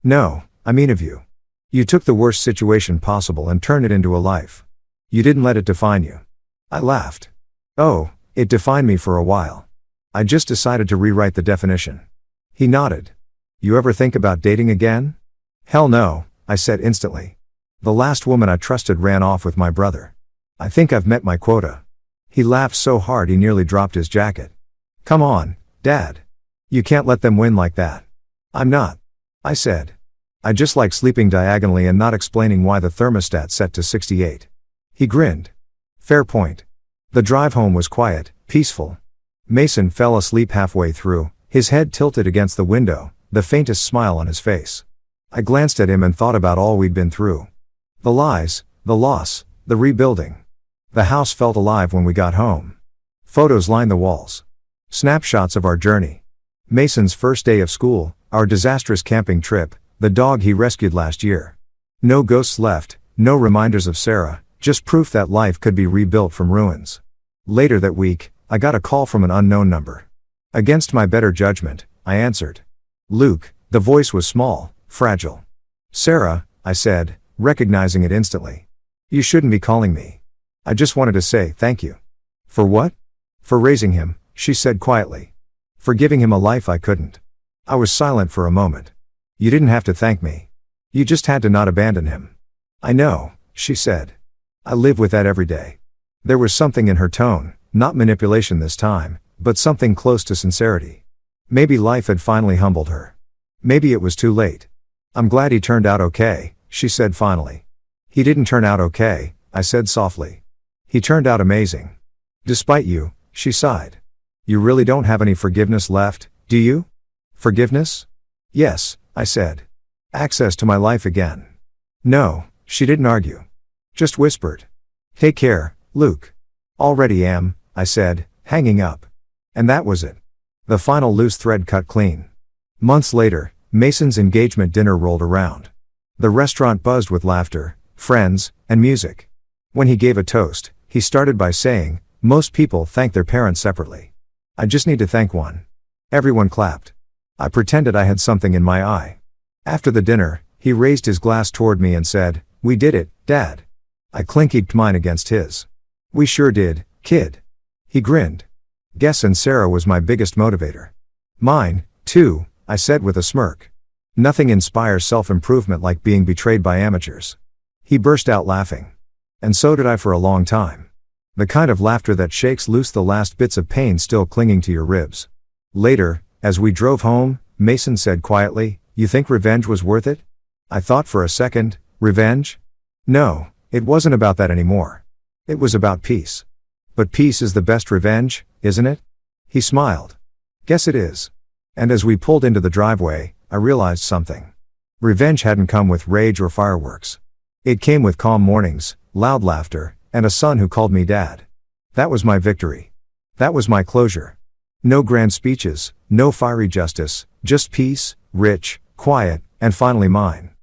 "No, I mean of you. You took the worst situation possible and turned it into a life. You didn't let it define you." I laughed. "Oh, it defined me for a while. I just decided to rewrite the definition." He nodded. "You ever think about dating again?" "Hell no," I said instantly. "The last woman I trusted ran off with my brother. I think I've met my quota." He laughed so hard he nearly dropped his jacket. "Come on, Dad. You can't let them win like that." "I'm not," I said. "I just like sleeping diagonally and not explaining why the thermostat set to 68. He grinned. "Fair point." The drive home was quiet, peaceful. Mason fell asleep halfway through, his head tilted against the window, the faintest smile on his face. I glanced at him and thought about all we'd been through. The lies, the loss, the rebuilding. The house felt alive when we got home. Photos lined the walls. Snapshots of our journey. Mason's first day of school, our disastrous camping trip, the dog he rescued last year. No ghosts left, no reminders of Sarah, just proof that life could be rebuilt from ruins. Later that week, I got a call from an unknown number. Against my better judgment, I answered. "Luke," the voice was small, fragile. "Sarah," I said, recognizing it instantly. "You shouldn't be calling me. I just wanted to say thank you." "For what?" "For raising him," she said quietly. "For giving him a life I couldn't." I was silent for a moment. "You didn't have to thank me. You just had to not abandon him." "I know," she said. "I live with that every day." There was something in her tone, not manipulation this time, but something close to sincerity. Maybe life had finally humbled her. Maybe it was too late. "I'm glad he turned out okay," she said finally. "He didn't turn out okay," I said softly. "He turned out amazing. Despite you," she sighed. "You really don't have any forgiveness left, do you?" "Forgiveness?" "Yes," I said. "Access to my life again." "No," she didn't argue. Just whispered. "Take care, Luke." "Already am," I said, hanging up. And that was it. The final loose thread cut clean. Months later, Mason's engagement dinner rolled around. The restaurant buzzed with laughter, friends, and music. When he gave a toast, he started by saying, "Most people thank their parents separately. I just need to thank one." Everyone clapped. I pretended I had something in my eye. After the dinner, he raised his glass toward me and said, "We did it, Dad." I clinked mine against his. "We sure did, kid." He grinned. "Guess and Sarah was my biggest motivator." "Mine, too," I said with a smirk. Nothing inspires self-improvement like being betrayed by amateurs. He burst out laughing. And so did I for a long time. The kind of laughter that shakes loose the last bits of pain still clinging to your ribs. Later, as we drove home, Mason said quietly, "You think revenge was worth it?" I thought for a second. Revenge? No, it wasn't about that anymore. It was about peace. But peace is the best revenge, isn't it? He smiled. "Guess it is." And as we pulled into the driveway, I realized something. Revenge hadn't come with rage or fireworks. It came with calm mornings, loud laughter, and a son who called me dad. That was my victory. That was my closure. No grand speeches, no fiery justice, just peace, rich, quiet, and finally mine.